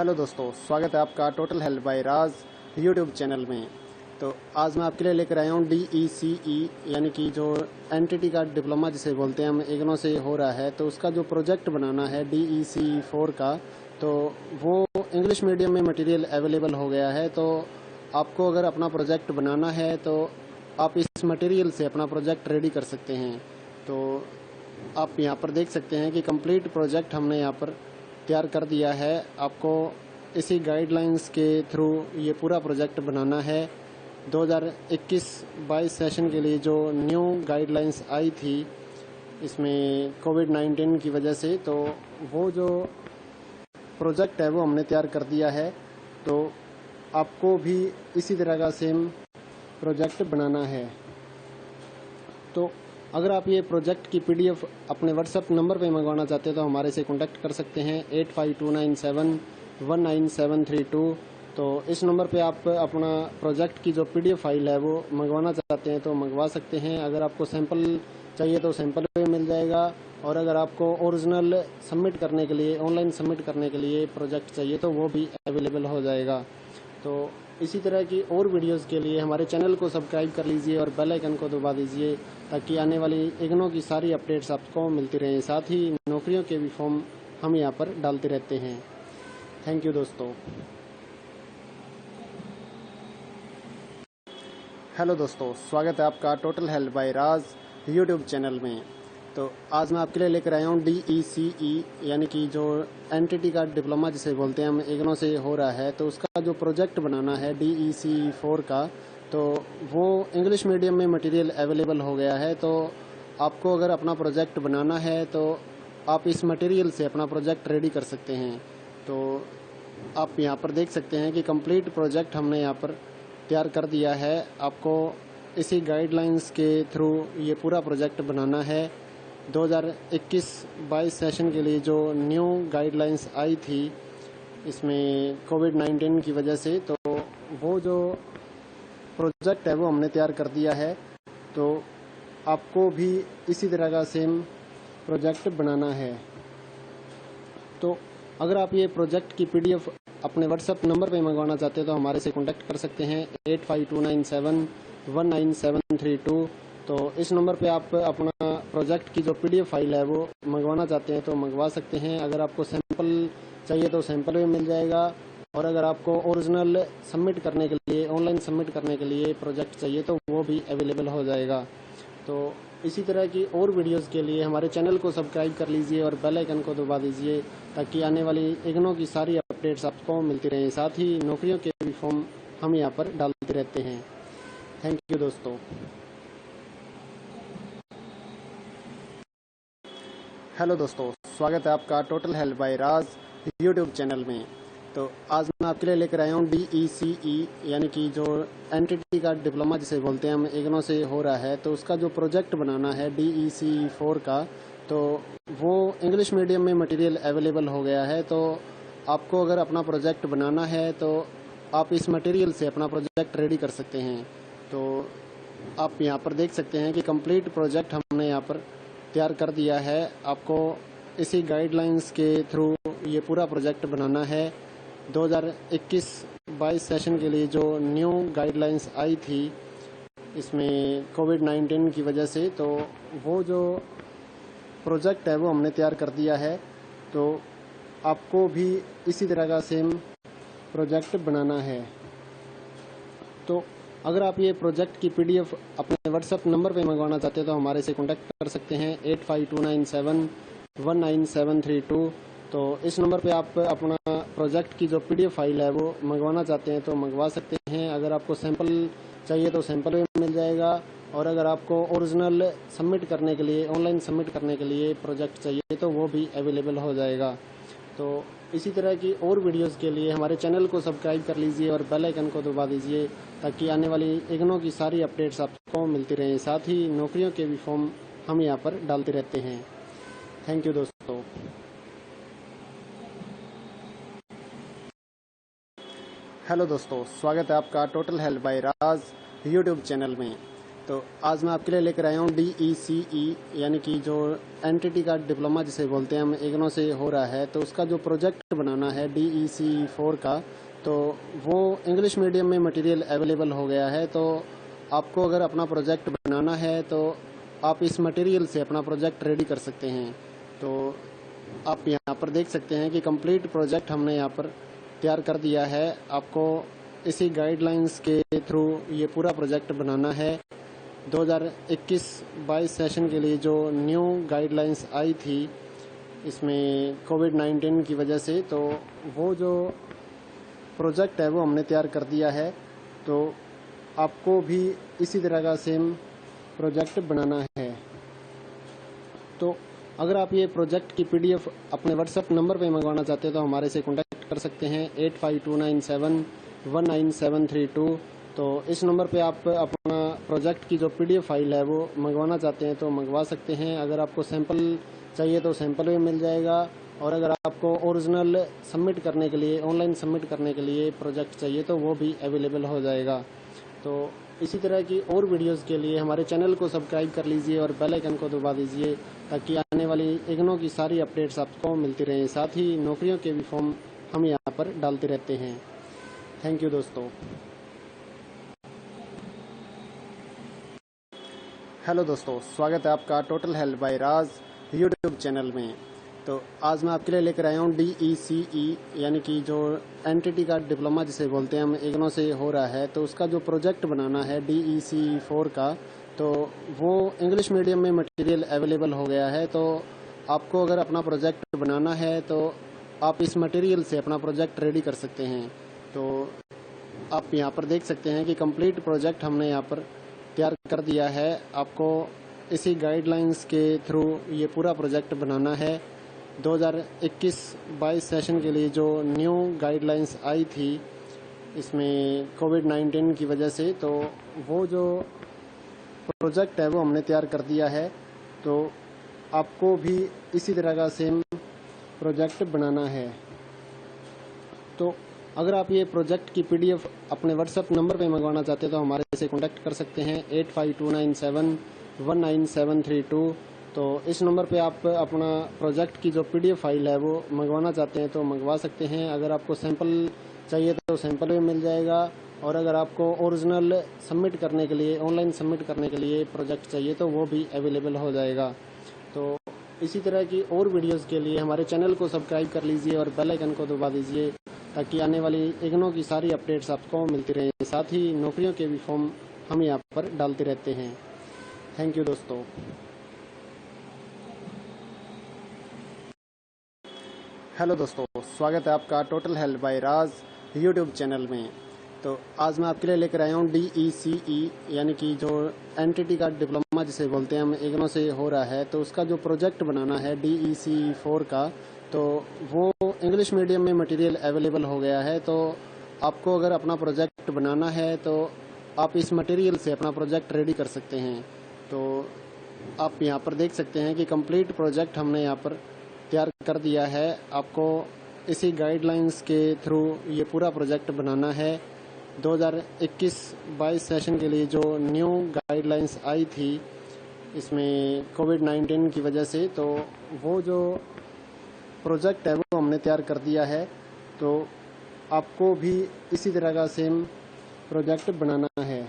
Hello दोस्तों, स्वागत है आपका टोटल हेल्थ बाय राज यूट्यूब चैनल में। तो आज मैं आपके लिए लेकर आया हूँ DECE यानी कि जो एनटीटी का डिप्लोमा जिसे बोलते हैं हम इग्नो से हो रहा है, तो उसका जो प्रोजेक्ट बनाना है DECE 4 का, तो वो इंग्लिश मीडियम में मटेरियल अवेलेबल हो गया है। तो आपको अगर अपना प्रोजेक्ट बनाना है तो आप इस मटेरियल से अपना प्रोजेक्ट रेडी कर सकते हैं। तो आप यहाँ पर देख सकते हैं कि कंप्लीट प्रोजेक्ट हमने यहाँ पर तैयार कर दिया है। आपको इसी गाइडलाइंस के थ्रू ये पूरा प्रोजेक्ट बनाना है। 2021-22 सेशन के लिए जो न्यू गाइडलाइंस आई थी इसमें कोविड-19 की वजह से, तो वो जो प्रोजेक्ट है वो हमने तैयार कर दिया है। तो आपको भी इसी तरह का सेम प्रोजेक्ट बनाना है। तो अगर आप ये प्रोजेक्ट की PDF अपने व्हाट्सएप नंबर पे मंगवाना चाहते हैं तो हमारे से कॉन्टैक्ट कर सकते हैं 8529719732। तो इस नंबर पे आप अपना प्रोजेक्ट की जो PDF फाइल है वो मंगवाना चाहते हैं तो मंगवा सकते हैं। अगर आपको सैंपल चाहिए तो सैंपल भी मिल जाएगा, और अगर आपको ओरिजिनल सबमिट करने के लिए, ऑनलाइन सबमिट करने के लिए प्रोजेक्ट चाहिए तो वो भी अवेलेबल हो जाएगा। तो इसी तरह की और वीडियोस के लिए हमारे चैनल को सब्सक्राइब कर लीजिए और बेल आइकन को दबा दीजिए, ताकि आने वाली इग्नो की सारी अपडेट्स आपको मिलती रहें। साथ ही नौकरियों के भी फॉर्म हम यहाँ पर डालते रहते हैं। थैंक यू दोस्तों। हेलो दोस्तों, स्वागत है आपका टोटल हेल्थ बाय राज यूट्यूब चैनल में। तो आज मैं आपके लिए लेकर आया हूँ DECE यानी कि जो एनटीटी का डिप्लोमा जिसे बोलते हैं हम इग्नो से हो रहा है, तो उसका जो प्रोजेक्ट बनाना है DECE 4 का, तो वो इंग्लिश मीडियम में मटेरियल अवेलेबल हो गया है। तो आपको अगर अपना प्रोजेक्ट बनाना है तो आप इस मटेरियल से अपना प्रोजेक्ट रेडी कर सकते हैं। तो आप यहाँ पर देख सकते हैं कि कंप्लीट प्रोजेक्ट हमने यहाँ पर तैयार कर दिया है। आपको इसी गाइडलाइंस के थ्रू ये पूरा प्रोजेक्ट बनाना है। 2021-22 सेशन के लिए जो न्यू गाइडलाइंस आई थी इसमें कोविड-19 की वजह से, तो वो जो प्रोजेक्ट है वो हमने तैयार कर दिया है। तो आपको भी इसी तरह का सेम प्रोजेक्ट बनाना है। तो अगर आप ये प्रोजेक्ट की PDF अपने व्हाट्सएप नंबर पे मंगवाना चाहते हैं तो हमारे से कॉन्टैक्ट कर सकते हैं 8529719732। तो इस नंबर पे आप अपना प्रोजेक्ट की जो PDF फाइल है वो मंगवाना चाहते हैं तो मंगवा सकते हैं। अगर आपको सैंपल चाहिए तो सैंपल भी मिल जाएगा, और अगर आपको ओरिजिनल सबमिट करने के लिए, ऑनलाइन सबमिट करने के लिए प्रोजेक्ट चाहिए तो वो भी अवेलेबल हो जाएगा। तो इसी तरह की और वीडियोस के लिए हमारे चैनल को सब्सक्राइब कर लीजिए और बेल आइकन को दबा दीजिए, ताकि आने वाली इग्नो की सारी अपडेट्स आपको मिलती रहें। साथ ही नौकरियों के भी फॉर्म हम यहाँ पर डालते रहते हैं। थैंक यू दोस्तों। हेलो दोस्तों, स्वागत है आपका टोटल हेल्थ बाय राज यूट्यूब चैनल में। तो आज मैं आपके लिए लेकर आया हूँ DECE यानी कि जो एनटीटी का डिप्लोमा जिसे बोलते हैं हम इग्नो से हो रहा है, तो उसका जो प्रोजेक्ट बनाना है DECE 4 का, तो वो इंग्लिश मीडियम में मटेरियल अवेलेबल हो गया है। तो आपको अगर अपना प्रोजेक्ट बनाना है तो आप इस मटेरियल से अपना प्रोजेक्ट रेडी कर सकते हैं। तो आप यहाँ पर देख सकते हैं कि कंप्लीट प्रोजेक्ट हमने यहाँ पर तैयार कर दिया है। आपको इसी गाइडलाइंस के थ्रू ये पूरा प्रोजेक्ट बनाना है। 2021-22 सेशन के लिए जो न्यू गाइडलाइंस आई थी इसमें कोविड-19 की वजह से, तो वो जो प्रोजेक्ट है वो हमने तैयार कर दिया है। तो आपको भी इसी तरह का सेम प्रोजेक्ट बनाना है। तो अगर आप ये प्रोजेक्ट की PDF अपने व्हाट्सएप नंबर पे मंगवाना चाहते हैं तो हमारे से कॉन्टैक्ट कर सकते हैं 8529719732। तो इस नंबर पे आप अपना प्रोजेक्ट की जो PDF फाइल है वो मंगवाना चाहते हैं तो मंगवा सकते हैं। अगर आपको सैंपल चाहिए तो सैंपल भी मिल जाएगा, और अगर आपको ओरिजिनल सबमिट करने के लिए, ऑनलाइन सबमिट करने के लिए प्रोजेक्ट चाहिए तो वो भी अवेलेबल हो जाएगा। तो इसी तरह की और वीडियोस के लिए हमारे चैनल को सब्सक्राइब कर लीजिए और बेल आइकन को दबा दीजिए, ताकि आने वाली इग्नो की सारी अपडेट्स आपको मिलती रहें। साथ ही नौकरियों के भी फॉर्म हम यहाँ पर डालते रहते हैं। थैंक यू दोस्तों। हेलो दोस्तों, स्वागत है आपका टोटल हेल्थ बाय राज यूट्यूब चैनल में। तो आज मैं आपके लिए लेकर आया हूँ DECE यानी कि जो एंटिटी का डिप्लोमा जिसे बोलते हैं हम इग्नो से हो रहा है, तो उसका जो प्रोजेक्ट बनाना है DECE 4 का, तो वो इंग्लिश मीडियम में मटेरियल अवेलेबल हो गया है। तो आपको अगर अपना प्रोजेक्ट बनाना है तो आप इस मटेरियल से अपना प्रोजेक्ट रेडी कर सकते हैं। तो आप यहाँ पर देख सकते हैं कि कंप्लीट प्रोजेक्ट हमने यहाँ पर तैयार कर दिया है। आपको इसी गाइडलाइंस के थ्रू ये पूरा प्रोजेक्ट बनाना है। 2021-22 सेशन के लिए जो न्यू गाइडलाइंस आई थी इसमें कोविड-19 की वजह से, तो वो जो प्रोजेक्ट है वो हमने तैयार कर दिया है। तो आपको भी इसी तरह का सेम प्रोजेक्ट बनाना है। तो अगर आप ये प्रोजेक्ट की PDF अपने व्हाट्सएप नंबर पे मंगवाना चाहते हैं तो हमारे से कॉन्टैक्ट कर सकते हैं 8529719732। तो इस नंबर पे आप अपना प्रोजेक्ट की जो PDF फाइल है वो मंगवाना चाहते हैं तो मंगवा सकते हैं। अगर आपको सैंपल चाहिए तो सैंपल भी मिल जाएगा, और अगर आपको ओरिजिनल सबमिट करने के लिए, ऑनलाइन सबमिट करने के लिए प्रोजेक्ट चाहिए तो वो भी अवेलेबल हो जाएगा। तो इसी तरह की और वीडियोस के लिए हमारे चैनल को सब्सक्राइब कर लीजिए और बेल आइकन को दबा दीजिए, ताकि आने वाली इग्नो की सारी अपडेट्स आपको मिलती रहें। साथ ही नौकरियों के भी फॉर्म हम यहाँ पर डालते रहते हैं। थैंक यू दोस्तों। हेलो दोस्तों, स्वागत है आपका टोटल हेल्थ बाय राज यूट्यूब चैनल में। तो आज मैं आपके लिए लेकर आया हूँ DECE यानी कि जो एंटिटी का डिप्लोमा जिसे बोलते हैं हम इग्नो से हो रहा है, तो उसका जो प्रोजेक्ट बनाना है DECE 4 का, तो वो इंग्लिश मीडियम में मटेरियल अवेलेबल हो गया है। तो आपको अगर अपना प्रोजेक्ट बनाना है तो आप इस मटेरियल से अपना प्रोजेक्ट रेडी कर सकते हैं। तो आप यहाँ पर देख सकते हैं कि कंप्लीट प्रोजेक्ट हमने यहाँ पर तैयार कर दिया है। आपको इसी गाइडलाइंस के थ्रू ये पूरा प्रोजेक्ट बनाना है। 2021-22 सेशन के लिए जो न्यू गाइडलाइंस आई थी इसमें कोविड-19 की वजह से, तो वो जो प्रोजेक्ट है वो हमने तैयार कर दिया है। तो आपको भी इसी तरह का सेम प्रोजेक्ट बनाना है। तो अगर आप ये प्रोजेक्ट की PDF अपने व्हाट्सएप नंबर पे मंगवाना चाहते हैं तो हमारे से कॉन्टैक्ट कर सकते हैं 8529719732। तो इस नंबर पे आप अपना प्रोजेक्ट की जो PDF फाइल है वो मंगवाना चाहते हैं तो मंगवा सकते हैं। अगर आपको सैंपल चाहिए तो सैंपल भी मिल जाएगा, और अगर आपको ओरिजिनल सबमिट करने के लिए, ऑनलाइन सबमिट करने के लिए प्रोजेक्ट चाहिए तो वो भी अवेलेबल हो जाएगा। तो इसी तरह की और वीडियोस के लिए हमारे चैनल को सब्सक्राइब कर लीजिए और बेल आइकन को दबा दीजिए, ताकि आने वाली इग्नो की सारी अपडेट्स आपको मिलती रहें। साथ ही नौकरियों के भी फॉर्म हम यहाँ पर डालते रहते हैं। थैंक यू दोस्तों। हेलो दोस्तों, स्वागत है आपका टोटल हेल्थ बाय राज यूट्यूब चैनल में। तो आज मैं आपके लिए लेकर आया हूँ DECE यानी कि जो एंटिटी का डिप्लोमा जिसे बोलते हैं हम इग्नो से हो रहा है, तो उसका जो प्रोजेक्ट बनाना है DECE 4 का, तो वो इंग्लिश मीडियम में मटेरियल अवेलेबल हो गया है। तो आपको अगर अपना प्रोजेक्ट बनाना है तो आप इस मटेरियल से अपना प्रोजेक्ट रेडी कर सकते हैं। तो आप यहाँ पर देख सकते हैं कि कंप्लीट प्रोजेक्ट हमने यहाँ पर तैयार कर दिया है। आपको इसी गाइडलाइंस के थ्रू ये पूरा प्रोजेक्ट बनाना है। 2021-22 सेशन के लिए जो न्यू गाइडलाइंस आई थी इसमें कोविड-19 की वजह से, तो वो जो प्रोजेक्ट है वो हमने तैयार कर दिया है। तो आपको भी इसी तरह का सेम प्रोजेक्ट बनाना है।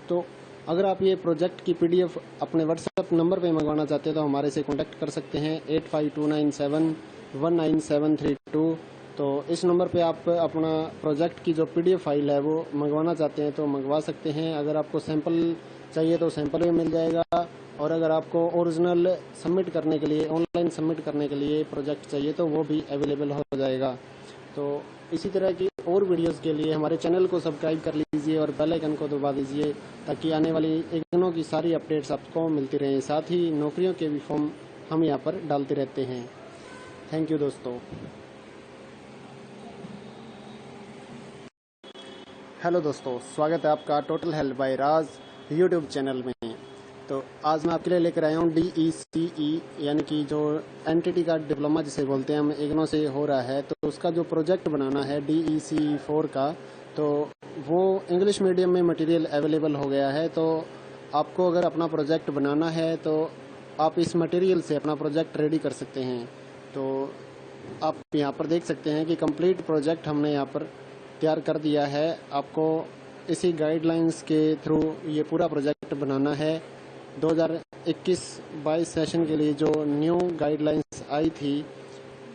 तो अगर आप ये प्रोजेक्ट की PDF अपने व्हाट्सएप नंबर पे मंगवाना चाहते हैं तो हमारे से कॉन्टैक्ट कर सकते हैं 8529719732। तो इस नंबर पे आप अपना प्रोजेक्ट की जो PDF फाइल है वो मंगवाना चाहते हैं तो मंगवा सकते हैं। अगर आपको सैंपल चाहिए तो सैंपल भी मिल जाएगा, और अगर आपको ओरिजिनल सबमिट करने के लिए, ऑनलाइन सबमिट करने के लिए प्रोजेक्ट चाहिए तो वो भी अवेलेबल हो जाएगा। तो इसी तरह की और वीडियोस के लिए हमारे चैनल को सब्सक्राइब कर लीजिए और बेल आइकन को दबा दीजिए, ताकि आने वाली इग्नो की सारी अपडेट्स आपको मिलती रहें। साथ ही नौकरियों के भी फॉर्म हम यहाँ पर डालते रहते हैं। थैंक यू दोस्तों। हेलो दोस्तों, स्वागत है आपका टोटल हेल्थ बाय राज यूट्यूब चैनल में। तो आज मैं आपके लिए लेकर आया हूँ DECE यानी कि जो एंटिटी का डिप्लोमा जिसे बोलते हैं हम इग्नो से हो रहा है, तो उसका जो प्रोजेक्ट बनाना है DECE 4 का, तो वो इंग्लिश मीडियम में मटेरियल अवेलेबल हो गया है। तो आपको अगर अपना प्रोजेक्ट बनाना है तो आप इस मटेरियल से अपना प्रोजेक्ट रेडी कर सकते हैं। तो आप यहाँ पर देख सकते हैं कि कंप्लीट प्रोजेक्ट हमने यहाँ पर तैयार कर दिया है। आपको इसी गाइडलाइंस के थ्रू ये पूरा प्रोजेक्ट बनाना है। 2021-22 सेशन के लिए जो न्यू गाइडलाइंस आई थी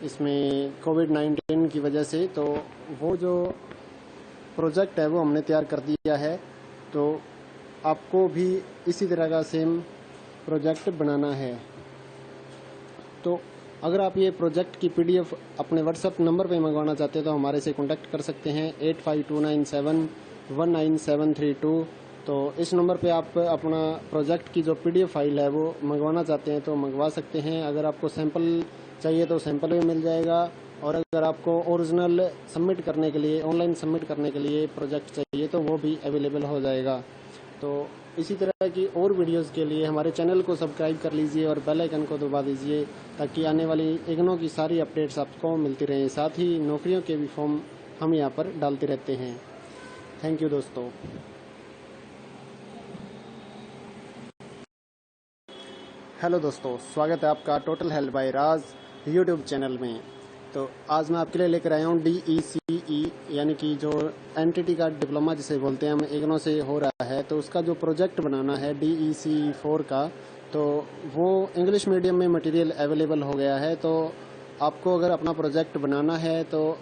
इसमें कोविड-19 की वजह से, तो वो जो प्रोजेक्ट है वो हमने तैयार कर दिया है। तो आपको भी इसी तरह का सेम प्रोजेक्ट बनाना है। तो अगर आप ये प्रोजेक्ट की पीडीएफ अपने व्हाट्सएप नंबर पे मंगवाना चाहते हैं तो हमारे से कांटेक्ट कर सकते हैं 8529719732। तो इस नंबर पे आप अपना प्रोजेक्ट की जो पीडीएफ फाइल है वो मंगवाना चाहते हैं तो मंगवा सकते हैं। अगर आपको सैंपल चाहिए तो सैंपल भी मिल जाएगा, और अगर आपको ओरिजिनल सबमिट करने के लिए, ऑनलाइन सबमिट करने के लिए प्रोजेक्ट चाहिए तो वो भी अवेलेबल हो जाएगा। तो इसी तरह की और वीडियोस के लिए हमारे चैनल को सब्सक्राइब कर लीजिए और बेल आइकन को दबा दीजिए ताकि आने वाली इग्नो की सारी अपडेट्स आपको मिलती रहें। साथ ही नौकरियों के भी फॉर्म हम यहाँ पर डालते रहते हैं। थैंक यू दोस्तों। हेलो दोस्तों, स्वागत है आपका total help by Raj YouTube channel में। तो आज मैं आपके लिए लेकर आया हूँ DECE यानी कि जो एनटीटी का डिप्लोमा जिसे बोलते हैं हम, इग्नो से हो रहा है। तो उसका जो प्रोजेक्ट बनाना है DECE 4 का, तो वो इंग्लिश मीडियम में मटेरियल अवेलेबल हो गया है। तो आपको अगर अपना प्रोजेक्ट बनाना है तो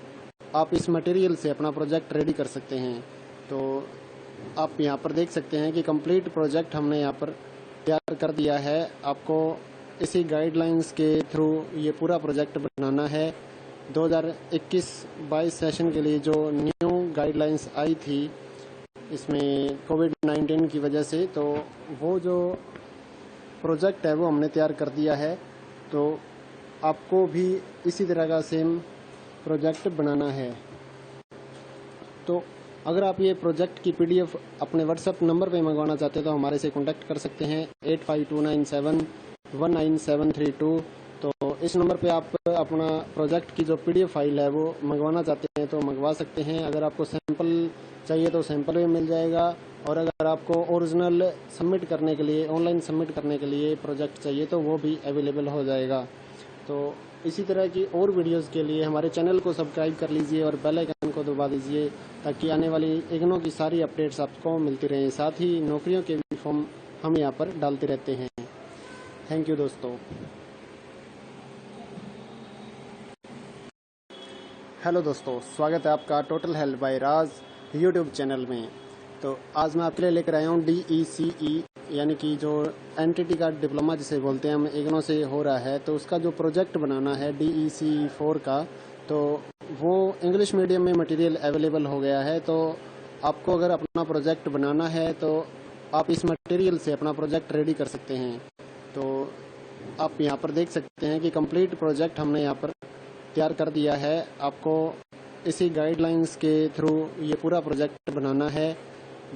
आप इस मटेरियल से अपना प्रोजेक्ट रेडी कर सकते हैं। तो आप यहाँ पर देख सकते हैं कि कंप्लीट प्रोजेक्ट हमने यहाँ पर तैयार कर दिया है। आपको इसी गाइडलाइंस के थ्रू ये पूरा प्रोजेक्ट बनाना है। 2021-22 सेशन के लिए जो न्यू गाइडलाइंस आई थी इसमें कोविड-19 की वजह से, तो वो जो प्रोजेक्ट है वो हमने तैयार कर दिया है। तो आपको भी इसी तरह का सेम प्रोजेक्ट बनाना है। तो अगर आप ये प्रोजेक्ट की पीडीएफ अपने व्हाट्सएप नंबर पे मंगवाना चाहते हैं तो हमारे से कांटेक्ट कर सकते हैं 8529719732। तो इस नंबर पे आप अपना प्रोजेक्ट की जो पीडीएफ फाइल है वो मंगवाना चाहते हैं तो मंगवा सकते हैं। अगर आपको सैंपल चाहिए तो सैंपल भी मिल जाएगा, और अगर आपको ओरिजिनल सबमिट करने के लिए, ऑनलाइन सबमिट करने के लिए प्रोजेक्ट चाहिए तो वो भी अवेलेबल हो जाएगा। तो इसी तरह की और वीडियोस के लिए हमारे चैनल को सब्सक्राइब कर लीजिए और बेल आइकन को दबा दीजिए ताकि आने वाली इग्नो की सारी अपडेट्स आपको मिलती रहें। साथ ही नौकरियों के भी फॉर्म हम यहाँ पर डालते रहते हैं। थैंक यू दोस्तों। हेलो दोस्तों, स्वागत है आपका total help by Raj YouTube channel में। तो आज मैं आपके लिए लेकर आया हूँ DECE यानी कि जो एनटीटी का डिप्लोमा जिसे बोलते हैं हम, इग्नो से हो रहा है। तो उसका जो प्रोजेक्ट बनाना है DECE 4 का, तो वो इंग्लिश मीडियम में मटेरियल अवेलेबल हो गया है। तो आपको अगर अपना प्रोजेक्ट बनाना है तो आप इस मटेरियल से अपना प्रोजेक्ट रेडी कर सकते हैं। तो आप यहाँ पर देख सकते हैं कि कंप्लीट प्रोजेक्ट हमने यहाँ पर तैयार कर दिया है। आपको इसी गाइडलाइंस के थ्रू ये पूरा प्रोजेक्ट बनाना है।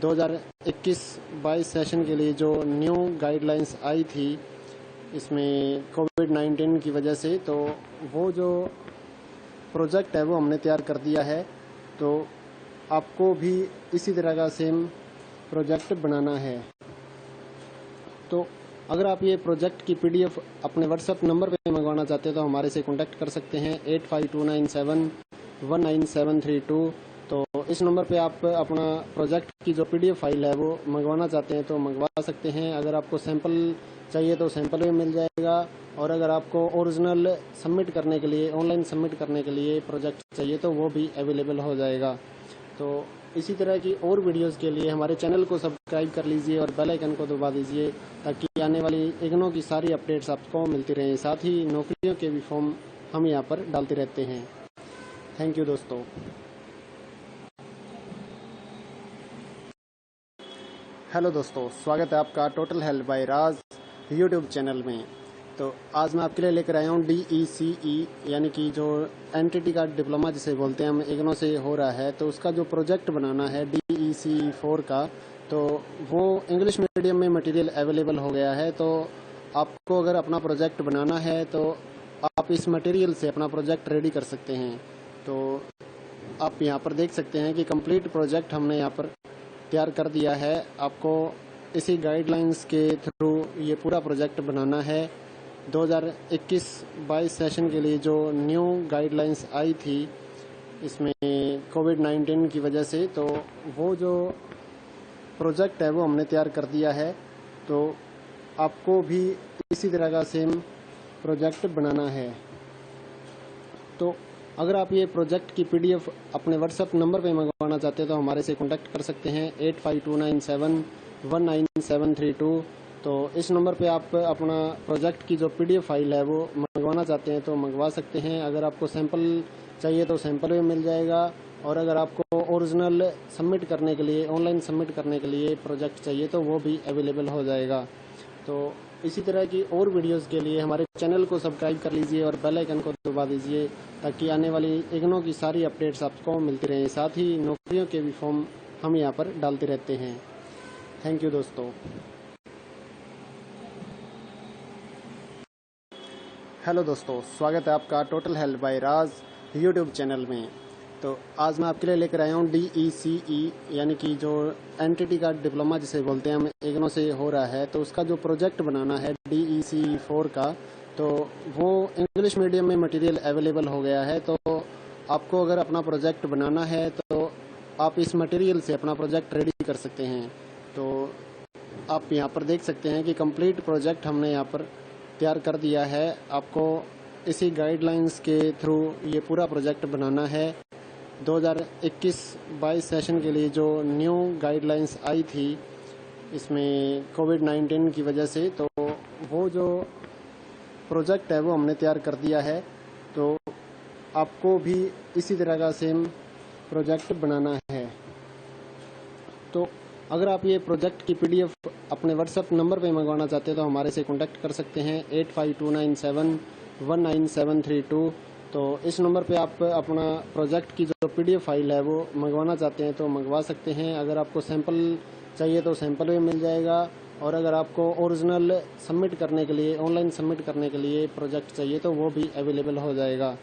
2021-22 सेशन के लिए जो न्यू गाइडलाइंस आई थी इसमें कोविड-19 की वजह से, तो वो जो प्रोजेक्ट है वो हमने तैयार कर दिया है। तो आपको भी इसी तरह का सेम प्रोजेक्ट बनाना है। तो अगर आप ये प्रोजेक्ट की पीडीएफ अपने व्हाट्सएप नंबर पे मंगवाना चाहते हैं तो हमारे से कांटेक्ट कर सकते हैं 8529719732। तो इस नंबर पे आप अपना प्रोजेक्ट की जो पीडीएफ फाइल है वो मंगवाना चाहते हैं तो मंगवा सकते हैं। अगर आपको सैंपल चाहिए तो सैंपल भी मिल जाएगा, और अगर आपको ओरिजिनल सबमिट करने के लिए, ऑनलाइन सबमिट करने के लिए प्रोजेक्ट चाहिए तो वो भी अवेलेबल हो जाएगा। तो इसी तरह की और वीडियोस के लिए हमारे चैनल को सब्सक्राइब कर लीजिए और बेल आइकन को दबा दीजिए ताकि आने वाली इग्नो की सारी अपडेट्स आपको मिलती रहें। साथ ही नौकरियों के भी फॉर्म हम यहाँ पर डालते रहते हैं। थैंक यू दोस्तों। हेलो दोस्तों, स्वागत है आपका total help by Raj YouTube channel में। तो आज मैं आपके लिए लेकर आया हूँ DECE यानी कि जो एनटीटी का डिप्लोमा जिसे बोलते हैं हम, इग्नो से हो रहा है। तो उसका जो प्रोजेक्ट बनाना है DECE 4 का, तो वो इंग्लिश मीडियम में मटेरियल अवेलेबल हो गया है। तो आपको अगर अपना प्रोजेक्ट बनाना है तो आप इस मटेरियल से अपना प्रोजेक्ट रेडी कर सकते हैं। तो आप यहाँ पर देख सकते हैं कि कंप्लीट प्रोजेक्ट हमने यहाँ पर तैयार कर दिया है। आपको इसी गाइडलाइंस के थ्रू ये पूरा प्रोजेक्ट बनाना है। 2021-22 सेशन के लिए जो न्यू गाइडलाइंस आई थी इसमें कोविड-19 की वजह से, तो वो जो प्रोजेक्ट है वो हमने तैयार कर दिया है। तो आपको भी इसी तरह का सेम प्रोजेक्ट बनाना है। तो अगर आप ये प्रोजेक्ट की पीडीएफ अपने व्हाट्सएप नंबर पे मंगवाना चाहते हैं तो हमारे से कांटेक्ट कर सकते हैं 8529719732। तो इस नंबर पे आप अपना प्रोजेक्ट की जो पीडीएफ फाइल है वो मंगवाना चाहते हैं तो मंगवा सकते हैं। अगर आपको सैंपल चाहिए तो सैंपल भी मिल जाएगा, और अगर आपको ओरिजिनल सबमिट करने के लिए, ऑनलाइन सबमिट करने के लिए प्रोजेक्ट चाहिए तो वो भी अवेलेबल हो जाएगा। तो इसी तरह की और वीडियोस के लिए हमारे चैनल को सब्सक्राइब कर लीजिए और बेल आइकन को दबा दीजिए ताकि आने वाली इग्नो की सारी अपडेट्स आपको मिलती रहें। साथ ही नौकरियों के भी फॉर्म हम यहाँ पर डालते रहते हैं। थैंक यू दोस्तों। हेलो दोस्तों, स्वागत है आपका टोटल हेल्थ बाय राज यूट्यूब चैनल में। तो आज मैं आपके लिए लेकर आया हूँ DECE यानी कि जो एनटीटी का डिप्लोमा जिसे बोलते हैं हम, इग्नो से हो रहा है, तो उसका जो प्रोजेक्ट बनाना है DECE 4 का, तो वो इंग्लिश मीडियम में मटेरियल अवेलेबल हो गया है। तो आपको अगर अपना प्रोजेक्ट बनाना है तो आप इस मटेरियल से अपना प्रोजेक्ट रेडी कर सकते हैं। तो आप यहाँ पर देख सकते हैं कि कंप्लीट प्रोजेक्ट हमने यहाँ पर तैयार कर दिया है। आपको इसी गाइडलाइंस के थ्रू ये पूरा प्रोजेक्ट बनाना है। 2021-22 सेशन के लिए जो न्यू गाइडलाइंस आई थी इसमें कोविड-19 की वजह से, तो वो जो प्रोजेक्ट है वो हमने तैयार कर दिया है। तो आपको भी इसी तरह का सेम प्रोजेक्ट बनाना है। तो अगर आप ये प्रोजेक्ट की पीडीएफ अपने व्हाट्सएप नंबर पे मंगवाना चाहते हैं तो हमारे से कांटेक्ट कर सकते हैं 8529719732। तो इस नंबर पे आप अपना प्रोजेक्ट की जो पीडीएफ फाइल है वो मंगवाना चाहते हैं तो मंगवा सकते हैं। अगर आपको सैंपल चाहिए तो सैंपल भी मिल जाएगा, और अगर आपको ओरिजिनल सबमिट करने के लिए, ऑनलाइन सबमिट करने के लिए प्रोजेक्ट चाहिए तो वो भी अवेलेबल हो जाएगा।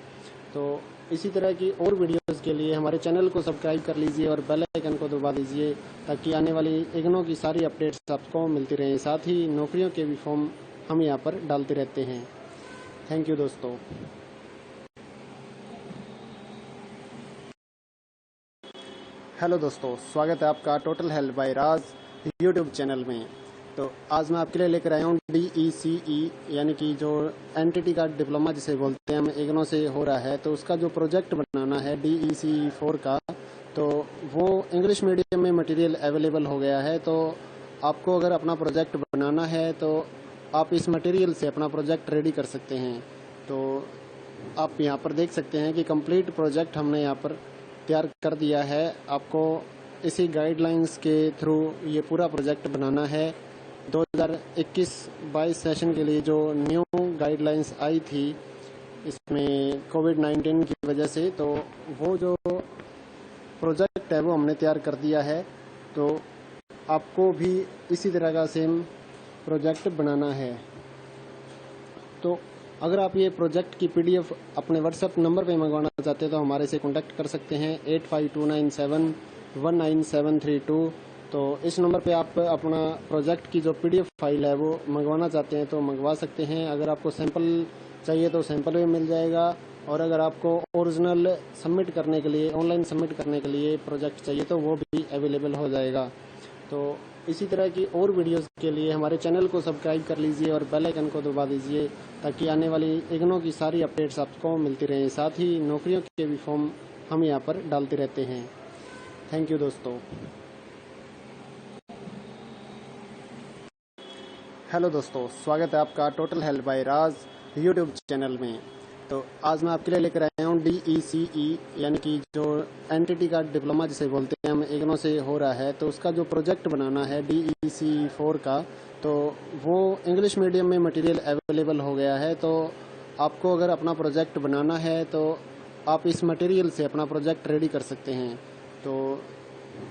तो इसी तरह की और वीडियोस के लिए हमारे चैनल को सब्सक्राइब कर लीजिए और बेल आइकन को दबा दीजिए ताकि आने वाली इग्नो की सारी अपडेट्स आपको मिलती रहें। साथ ही नौकरियों के भी फॉर्म हम यहाँ पर डालते रहते हैं। थैंक यू दोस्तों। हेलो दोस्तों, स्वागत है आपका टोटल हेल्थ बाय राज यूट्यूब चैनल में। तो आज मैं आपके लिए लेकर आया हूँ DECE यानी कि जो एनटीटी का डिप्लोमा जिसे बोलते हैं हम, इग्नो से हो रहा है, तो उसका जो प्रोजेक्ट बनाना है DECE 4 का, तो वो इंग्लिश मीडियम में मटेरियल अवेलेबल हो गया है। तो आपको अगर अपना प्रोजेक्ट बनाना है तो आप इस मटेरियल से अपना प्रोजेक्ट रेडी कर सकते हैं। तो आप यहाँ पर देख सकते हैं कि कंप्लीट प्रोजेक्ट हमने यहाँ पर तैयार कर दिया है। आपको इसी गाइडलाइंस के थ्रू ये पूरा प्रोजेक्ट बनाना है। 2021-22 सेशन के लिए जो न्यू गाइडलाइंस आई थी इसमें कोविड-19 की वजह से, तो वो जो प्रोजेक्ट है वो हमने तैयार कर दिया है। तो आपको भी इसी तरह का सेम प्रोजेक्ट बनाना है। तो अगर आप ये प्रोजेक्ट की पीडीएफ अपने व्हाट्सएप नंबर पे मंगवाना चाहते हैं तो हमारे से कांटेक्ट कर सकते हैं 8529719732। तो इस नंबर पे आप अपना प्रोजेक्ट की जो पीडीएफ फाइल है वो मंगवाना चाहते हैं तो मंगवा सकते हैं। अगर आपको सैंपल चाहिए तो सैंपल भी मिल जाएगा, और अगर आपको ओरिजिनल सबमिट करने के लिए, ऑनलाइन सबमिट करने के लिए प्रोजेक्ट चाहिए तो वो भी अवेलेबल हो जाएगा। तो इसी तरह की और वीडियोस के लिए हमारे चैनल को सब्सक्राइब कर लीजिए और बेल आइकन को दबा दीजिए ताकि आने वाली इग्नो की सारी अपडेट्स आपको मिलती रहें। साथ ही नौकरियों के भी फॉर्म हम यहाँ पर डालते रहते हैं। थैंक यू दोस्तों। हेलो दोस्तों, स्वागत है आपका टोटल हेल्थ बाय राज यूट्यूब चैनल में। तो आज मैं आपके लिए लेकर आया हूँ DECE यानी कि जो एनटीटी का डिप्लोमा जिसे बोलते हैं हम, इग्नो से हो रहा है, तो उसका जो प्रोजेक्ट बनाना है DECE 4 का, तो वो इंग्लिश मीडियम में मटेरियल अवेलेबल हो गया है। तो आपको अगर अपना प्रोजेक्ट बनाना है तो आप इस मटेरियल से अपना प्रोजेक्ट रेडी कर सकते हैं। तो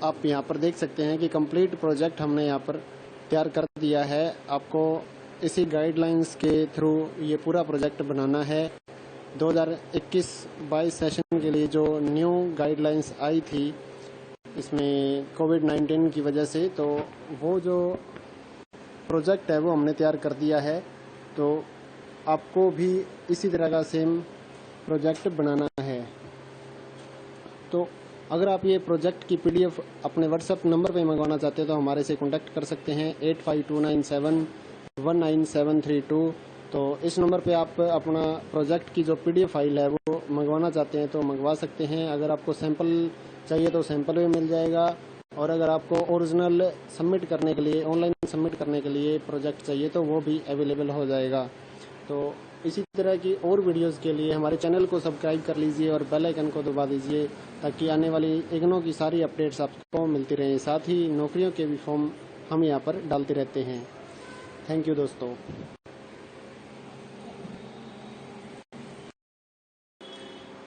आप यहाँ पर देख सकते हैं कि कंप्लीट प्रोजेक्ट हमने यहाँ पर तैयार कर दिया है। आपको इसी गाइडलाइंस के थ्रू ये पूरा प्रोजेक्ट बनाना है। 2021-22 सेशन के लिए जो न्यू गाइडलाइंस आई थी इसमें कोविड-19 की वजह से, तो वो जो प्रोजेक्ट है वो हमने तैयार कर दिया है। तो आपको भी इसी तरह का सेम प्रोजेक्ट बनाना है। तो अगर आप ये प्रोजेक्ट की पीडीएफ अपने व्हाट्सएप नंबर पे मंगवाना चाहते हैं तो हमारे से कॉन्टैक्ट कर सकते हैं 8529719732। तो इस नंबर पे आप अपना प्रोजेक्ट की जो पीडीएफ फाइल है वो मंगवाना चाहते हैं तो मंगवा सकते हैं। अगर आपको सैंपल चाहिए तो सैंपल भी मिल जाएगा, और अगर आपको ओरिजिनल सबमिट करने के लिए, ऑनलाइन सबमिट करने के लिए प्रोजेक्ट चाहिए तो वो भी अवेलेबल हो जाएगा। तो इसी तरह की और वीडियोस के लिए हमारे चैनल को सब्सक्राइब कर लीजिए और बेल आइकन को दबा दीजिए ताकि आने वाली इग्नो की सारी अपडेट्स आपको मिलती रहें। साथ ही नौकरियों के भी फॉर्म हम यहाँ पर डालते रहते हैं। थैंक यू दोस्तों।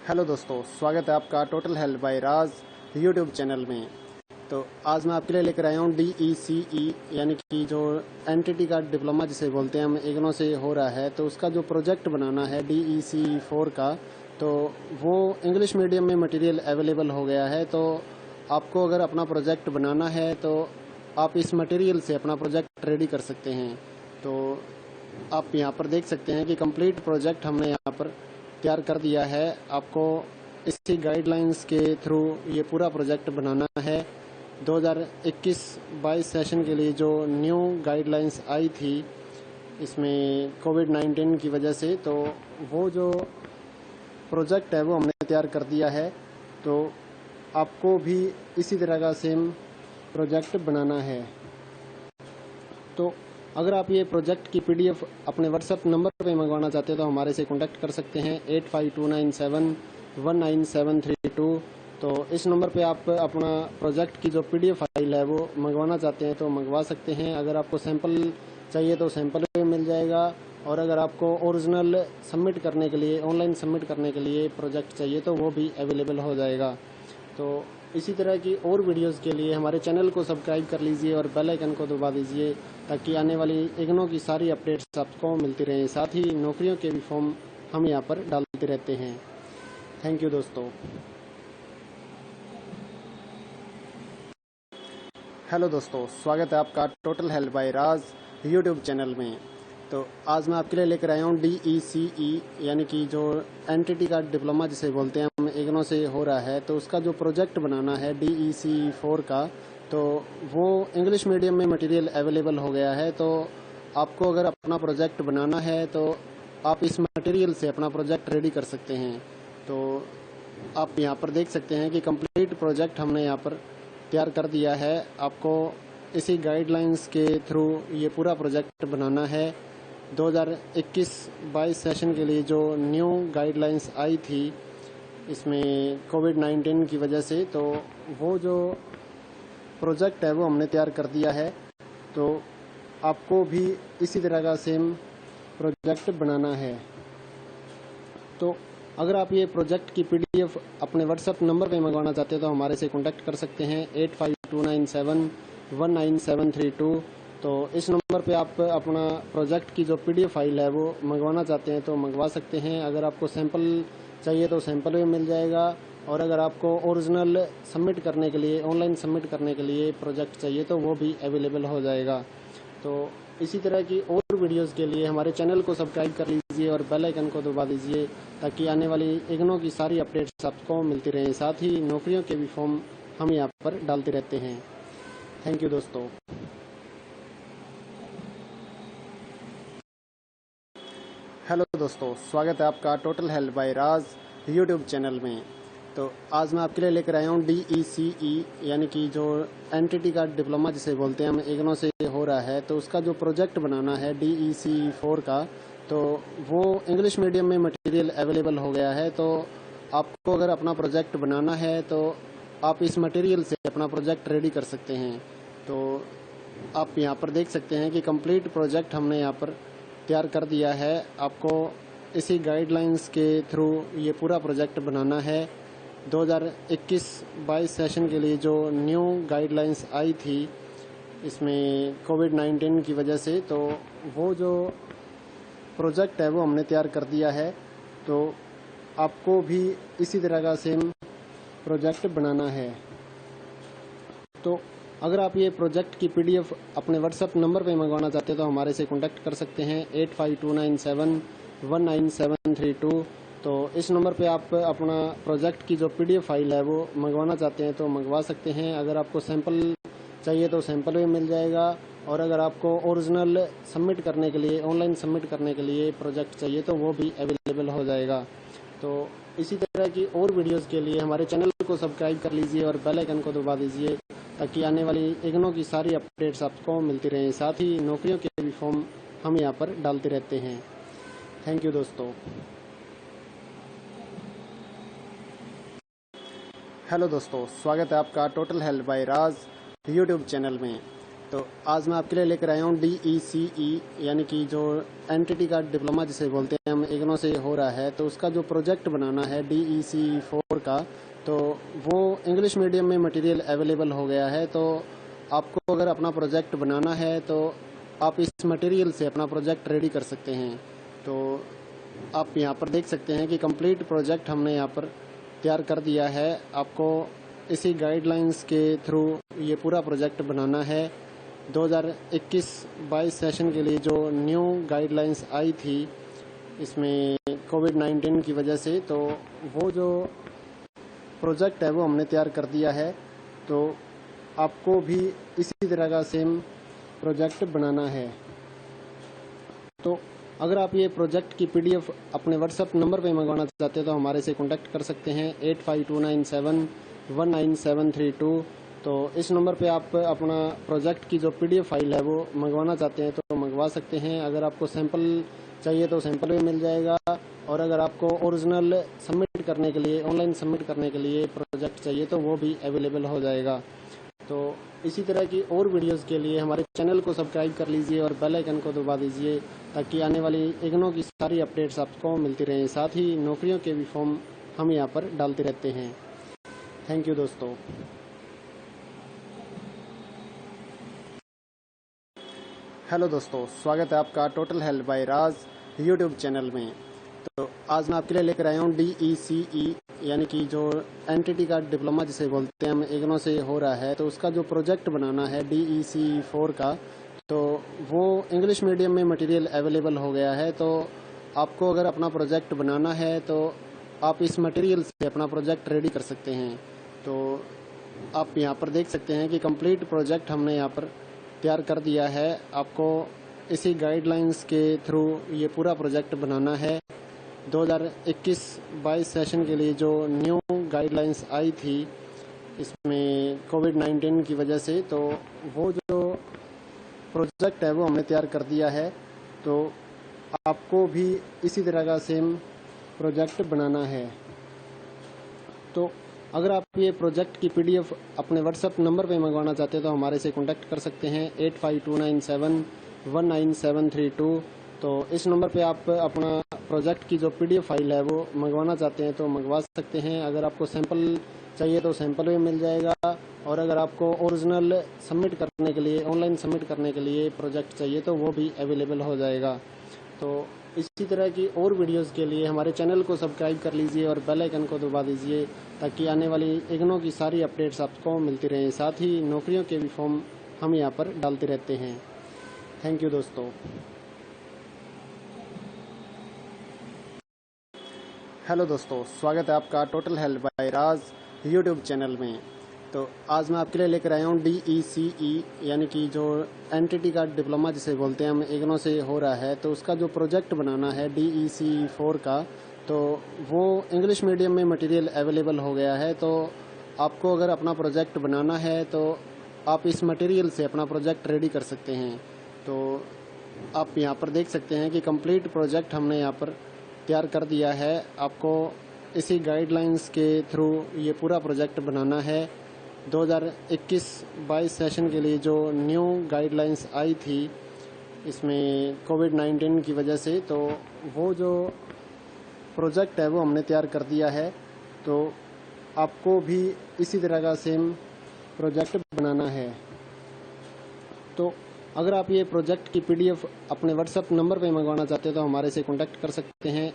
हेलो दोस्तों, स्वागत है आपका टोटल हेल्थ बाय राज यूट्यूब चैनल में। तो आज मैं आपके लिए लेकर आया हूँ DECE यानी कि जो एनटीटी का डिप्लोमा जिसे बोलते हैं हम, इग्नो से हो रहा है। तो उसका जो प्रोजेक्ट बनाना है DECE 4 का, तो वो इंग्लिश मीडियम में मटेरियल अवेलेबल हो गया है। तो आपको अगर अपना प्रोजेक्ट बनाना है तो आप इस मटेरियल से अपना प्रोजेक्ट रेडी कर सकते हैं। तो आप यहाँ पर देख सकते हैं कि कंप्लीट प्रोजेक्ट हमने यहाँ पर तैयार कर दिया है। आपको इसी गाइडलाइंस के थ्रू ये पूरा प्रोजेक्ट बनाना है। 2021-22 सेशन के लिए जो न्यू गाइडलाइंस आई थी इसमें कोविड-19 की वजह से, तो वो जो प्रोजेक्ट है वो हमने तैयार कर दिया है। तो आपको भी इसी तरह का सेम प्रोजेक्ट बनाना है। तो अगर आप ये प्रोजेक्ट की पीडीएफ अपने व्हाट्सएप नंबर पे मंगवाना चाहते हैं तो हमारे से कॉन्टैक्ट कर सकते हैं 8529719732। तो इस नंबर पे आप अपना प्रोजेक्ट की जो पीडीएफ फाइल है वो मंगवाना चाहते हैं तो मंगवा सकते हैं। अगर आपको सैंपल चाहिए तो सैंपल भी मिल जाएगा, और अगर आपको ओरिजिनल सबमिट करने के लिए, ऑनलाइन सबमिट करने के लिए प्रोजेक्ट चाहिए तो वो भी अवेलेबल हो जाएगा। तो इसी तरह की और वीडियोस के लिए हमारे चैनल को सब्सक्राइब कर लीजिए और बेल आइकन को दबा दीजिए ताकि आने वाली इग्नो की सारी अपडेट्स आपको मिलती रहें। साथ ही नौकरियों के भी फॉर्म हम यहाँ पर डालते रहते हैं। थैंक यू दोस्तों। हेलो दोस्तों, स्वागत है आपका टोटल हेल्थ बाय राज यूट्यूब चैनल में। तो आज मैं आपके लिए लेकर आया हूँ DECE यानी कि जो एनटीटी का डिप्लोमा जिसे बोलते हैं हम, इग्नो से हो रहा है। तो उसका जो प्रोजेक्ट बनाना है DECE 4 का, तो वो इंग्लिश मीडियम में मटेरियल अवेलेबल हो गया है। तो आपको अगर अपना प्रोजेक्ट बनाना है तो आप इस मटेरियल से अपना प्रोजेक्ट रेडी कर सकते हैं। तो आप यहाँ पर देख सकते हैं कि कंप्लीट प्रोजेक्ट हमने यहाँ पर तैयार कर दिया है। आपको इसी गाइडलाइंस के थ्रू ये पूरा प्रोजेक्ट बनाना है। 2021-22 सेशन के लिए जो न्यू गाइडलाइंस आई थी इसमें कोविड-19 की वजह से, तो वो जो प्रोजेक्ट है वो हमने तैयार कर दिया है। तो आपको भी इसी तरह का सेम प्रोजेक्ट बनाना है। तो अगर आप ये प्रोजेक्ट की पीडीएफ अपने व्हाट्सएप नंबर पे मंगवाना चाहते हैं तो हमारे से कॉन्टैक्ट कर सकते हैं 8529719732। तो इस नंबर पे आप अपना प्रोजेक्ट की जो पीडीएफ फाइल है वो मंगवाना चाहते हैं तो मंगवा सकते हैं। अगर आपको सैंपल चाहिए तो सैंपल भी मिल जाएगा, और अगर आपको ओरिजिनल सबमिट करने के लिए, ऑनलाइन सबमिट करने के लिए प्रोजेक्ट चाहिए तो वो भी अवेलेबल हो जाएगा। तो इसी तरह की और वीडियोस के लिए हमारे चैनल को सब्सक्राइब कर लीजिए और बेल आइकन को दबा दीजिए ताकि आने वाली इग्नो की सारी अपडेट्स आपको मिलती रहें। साथ ही नौकरियों के भी फॉर्म हम यहाँ पर डालते रहते हैं। थैंक यू दोस्तों। हेलो दोस्तों, स्वागत है आपका टोटल हेल्थ बाय राज यूट्यूब चैनल में। तो आज मैं आपके लिए लेकर आया हूँ DECE यानी कि जो एनटीटी का डिप्लोमा जिसे बोलते हैं हम, इग्नो से हो रहा है। तो उसका जो प्रोजेक्ट बनाना है DECE 4 का, तो वो इंग्लिश मीडियम में मटेरियल अवेलेबल हो गया है। तो आपको अगर अपना प्रोजेक्ट बनाना है तो आप इस मटेरियल से अपना प्रोजेक्ट रेडी कर सकते हैं। तो आप यहाँ पर देख सकते हैं कि कंप्लीट प्रोजेक्ट हमने यहाँ पर तैयार कर दिया है। आपको इसी गाइडलाइंस के थ्रू ये पूरा प्रोजेक्ट बनाना है। 2021-22 सेशन के लिए जो न्यू गाइडलाइंस आई थी इसमें कोविड-19 की वजह से, तो वो जो प्रोजेक्ट है वो हमने तैयार कर दिया है। तो आपको भी इसी तरह का सेम प्रोजेक्ट बनाना है। तो अगर आप ये प्रोजेक्ट की पीडीएफ अपने व्हाट्सएप नंबर पे मंगवाना चाहते हैं तो हमारे से कॉन्टैक्ट कर सकते हैं 8529719732। तो इस नंबर पे आप अपना प्रोजेक्ट की जो पीडीएफ फाइल है वो मंगवाना चाहते हैं तो मंगवा सकते हैं। अगर आपको सैंपल चाहिए तो सैंपल भी मिल जाएगा, और अगर आपको ओरिजिनल सबमिट करने के लिए, ऑनलाइन सबमिट करने के लिए प्रोजेक्ट चाहिए तो वो भी अवेलेबल हो जाएगा। तो इसी तरह की और वीडियोस के लिए हमारे चैनल को सब्सक्राइब कर लीजिए और बेल आइकन को दबा दीजिए, ताकि आने वाली इग्नो की सारी अपडेट्स आपको मिलती रहें। साथ ही नौकरियों के भी फॉर्म हम यहाँ पर डालते रहते हैं। थैंक यू दोस्तों। हेलो दोस्तों, स्वागत है आपका टोटल हेल्थ बाय राज यूट्यूब चैनल में। तो आज मैं आपके लिए लेकर आया हूँ DECE यानी कि जो एंटिटी का डिप्लोमा जिसे बोलते हैं हम, इग्नो से हो रहा है, तो उसका जो प्रोजेक्ट बनाना है DECE 4 का, तो वो इंग्लिश मीडियम में मटेरियल अवेलेबल हो गया है। तो आपको अगर अपना प्रोजेक्ट बनाना है तो आप इस मटेरियल से अपना प्रोजेक्ट रेडी कर सकते हैं। तो आप यहाँ पर देख सकते हैं कि कंप्लीट प्रोजेक्ट हमने यहाँ पर तैयार कर दिया है। आपको इसी गाइडलाइंस के थ्रू ये पूरा प्रोजेक्ट बनाना है। 2021-22 सेशन के लिए जो न्यू गाइडलाइंस आई थी इसमें कोविड-19 की वजह से, तो वो जो प्रोजेक्ट है वो हमने तैयार कर दिया है। तो आपको भी इसी तरह का सेम प्रोजेक्ट बनाना है। तो अगर आप ये प्रोजेक्ट की पीडीएफ अपने व्हाट्सएप नंबर पे मंगवाना चाहते हैं तो हमारे से कॉन्टैक्ट कर सकते हैं 8529719732। तो इस नंबर पे आप अपना प्रोजेक्ट की जो पीडीएफ फाइल है वो मंगवाना चाहते हैं तो मंगवा सकते हैं। अगर आपको सैंपल चाहिए तो सैंपल भी मिल जाएगा, और अगर आपको ओरिजिनल सबमिट करने के लिए, ऑनलाइन सबमिट करने के लिए प्रोजेक्ट चाहिए तो वो भी अवेलेबल हो जाएगा। तो इसी तरह की और वीडियोस के लिए हमारे चैनल को सब्सक्राइब कर लीजिए और बेल आइकन को दबा दीजिए, ताकि आने वाली इग्नो की सारी अपडेट्स आपको मिलती रहें। साथ ही नौकरियों के भी फॉर्म हम यहाँ पर डालते रहते हैं। थैंक यू दोस्तों। हेलो दोस्तों, स्वागत है आपका टोटल हेल्थ बाय राज यूट्यूब चैनल में। तो आज मैं आपके लिए लेकर आया हूँ DECE यानी कि जो एंटिटी का डिप्लोमा जिसे बोलते हैं हम, इग्नो से हो रहा है, तो उसका जो प्रोजेक्ट बनाना है DECE 4 का, तो वो इंग्लिश मीडियम में मटेरियल अवेलेबल हो गया है। तो आपको अगर अपना प्रोजेक्ट बनाना है तो आप इस मटेरियल से अपना प्रोजेक्ट रेडी कर सकते हैं। तो आप यहाँ पर देख सकते हैं कि कंप्लीट प्रोजेक्ट हमने यहाँ पर तैयार कर दिया है। आपको इसी गाइडलाइंस के थ्रू ये पूरा प्रोजेक्ट बनाना है। 2021-22 सेशन के लिए जो न्यू गाइडलाइंस आई थी इसमें कोविड-19 की वजह से, तो वो जो प्रोजेक्ट है वो हमने तैयार कर दिया है। तो आपको भी इसी तरह का सेम प्रोजेक्ट बनाना है। तो अगर आप ये प्रोजेक्ट की पीडीएफ अपने व्हाट्सएप नंबर पे मंगवाना चाहते हैं तो हमारे से कॉन्टैक्ट कर सकते हैं 8529719732। तो इस नंबर पे आप अपना प्रोजेक्ट की जो पीडीएफ फाइल है वो मंगवाना चाहते हैं तो मंगवा सकते हैं। अगर आपको सैंपल चाहिए तो सैंपल भी मिल जाएगा, और अगर आपको ओरिजिनल सबमिट करने के लिए, ऑनलाइन सबमिट करने के लिए प्रोजेक्ट चाहिए तो वो भी अवेलेबल हो जाएगा। तो इसी तरह की और वीडियोस के लिए हमारे चैनल को सब्सक्राइब कर लीजिए और बेल आइकन को दबा दीजिए, ताकि आने वाली इग्नो की सारी अपडेट्स आपको मिलती रहें। साथ ही नौकरियों के भी फॉर्म हम यहाँ पर डालते रहते हैं। थैंक यू दोस्तों। हेलो दोस्तों, स्वागत है आपका टोटल हेल्थ बाय राज यूट्यूब चैनल में। तो आज मैं आपके लिए लेकर आया हूँ DECE यानी कि जो एंटिटी का डिप्लोमा जिसे बोलते हैं हम, इग्नो से हो रहा है, तो उसका जो प्रोजेक्ट बनाना है DECE 4 का, तो वो इंग्लिश मीडियम में मटेरियल अवेलेबल हो गया है। तो आपको अगर अपना प्रोजेक्ट बनाना है तो आप इस मटेरियल से अपना प्रोजेक्ट रेडी कर सकते हैं। तो आप यहाँ पर देख सकते हैं कि कंप्लीट प्रोजेक्ट हमने यहाँ पर तैयार कर दिया है। आपको इसी गाइडलाइंस के थ्रू ये पूरा प्रोजेक्ट बनाना है। 2021-22 सेशन के लिए जो न्यू गाइडलाइंस आई थी इसमें कोविड-19 की वजह से, तो वो जो प्रोजेक्ट है वो हमने तैयार कर दिया है। तो आपको भी इसी तरह का सेम प्रोजेक्ट बनाना है। तो अगर आप ये प्रोजेक्ट की पीडीएफ अपने व्हाट्सएप नंबर पे मंगवाना चाहते हैं तो हमारे से कॉन्टैक्ट कर सकते हैं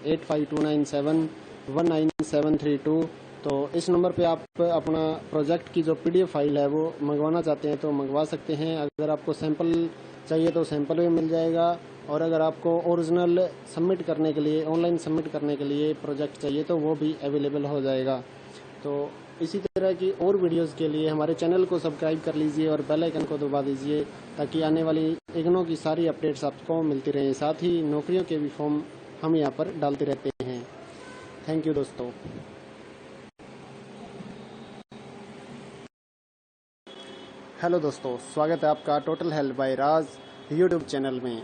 19732। तो इस नंबर पे आप अपना प्रोजेक्ट की जो PDF फाइल है वो मंगवाना चाहते हैं तो मंगवा सकते हैं। अगर आपको सैंपल चाहिए तो सैंपल भी मिल जाएगा, और अगर आपको ओरिजिनल सबमिट करने के लिए, ऑनलाइन सबमिट करने के लिए प्रोजेक्ट चाहिए तो वो भी अवेलेबल हो जाएगा। तो इसी तरह की और वीडियोस के लिए हमारे चैनल को सब्सक्राइब कर लीजिए और बेल आइकन को दबा दीजिए, ताकि आने वाली इग्नो की सारी अपडेट्स आपको मिलती रहें। साथ ही नौकरियों के भी फॉर्म हम यहाँ पर डालते रहते हैं। थैंक यू दोस्तों। हेलो दोस्तों, स्वागत है आपका total help by Raj YouTube channel में।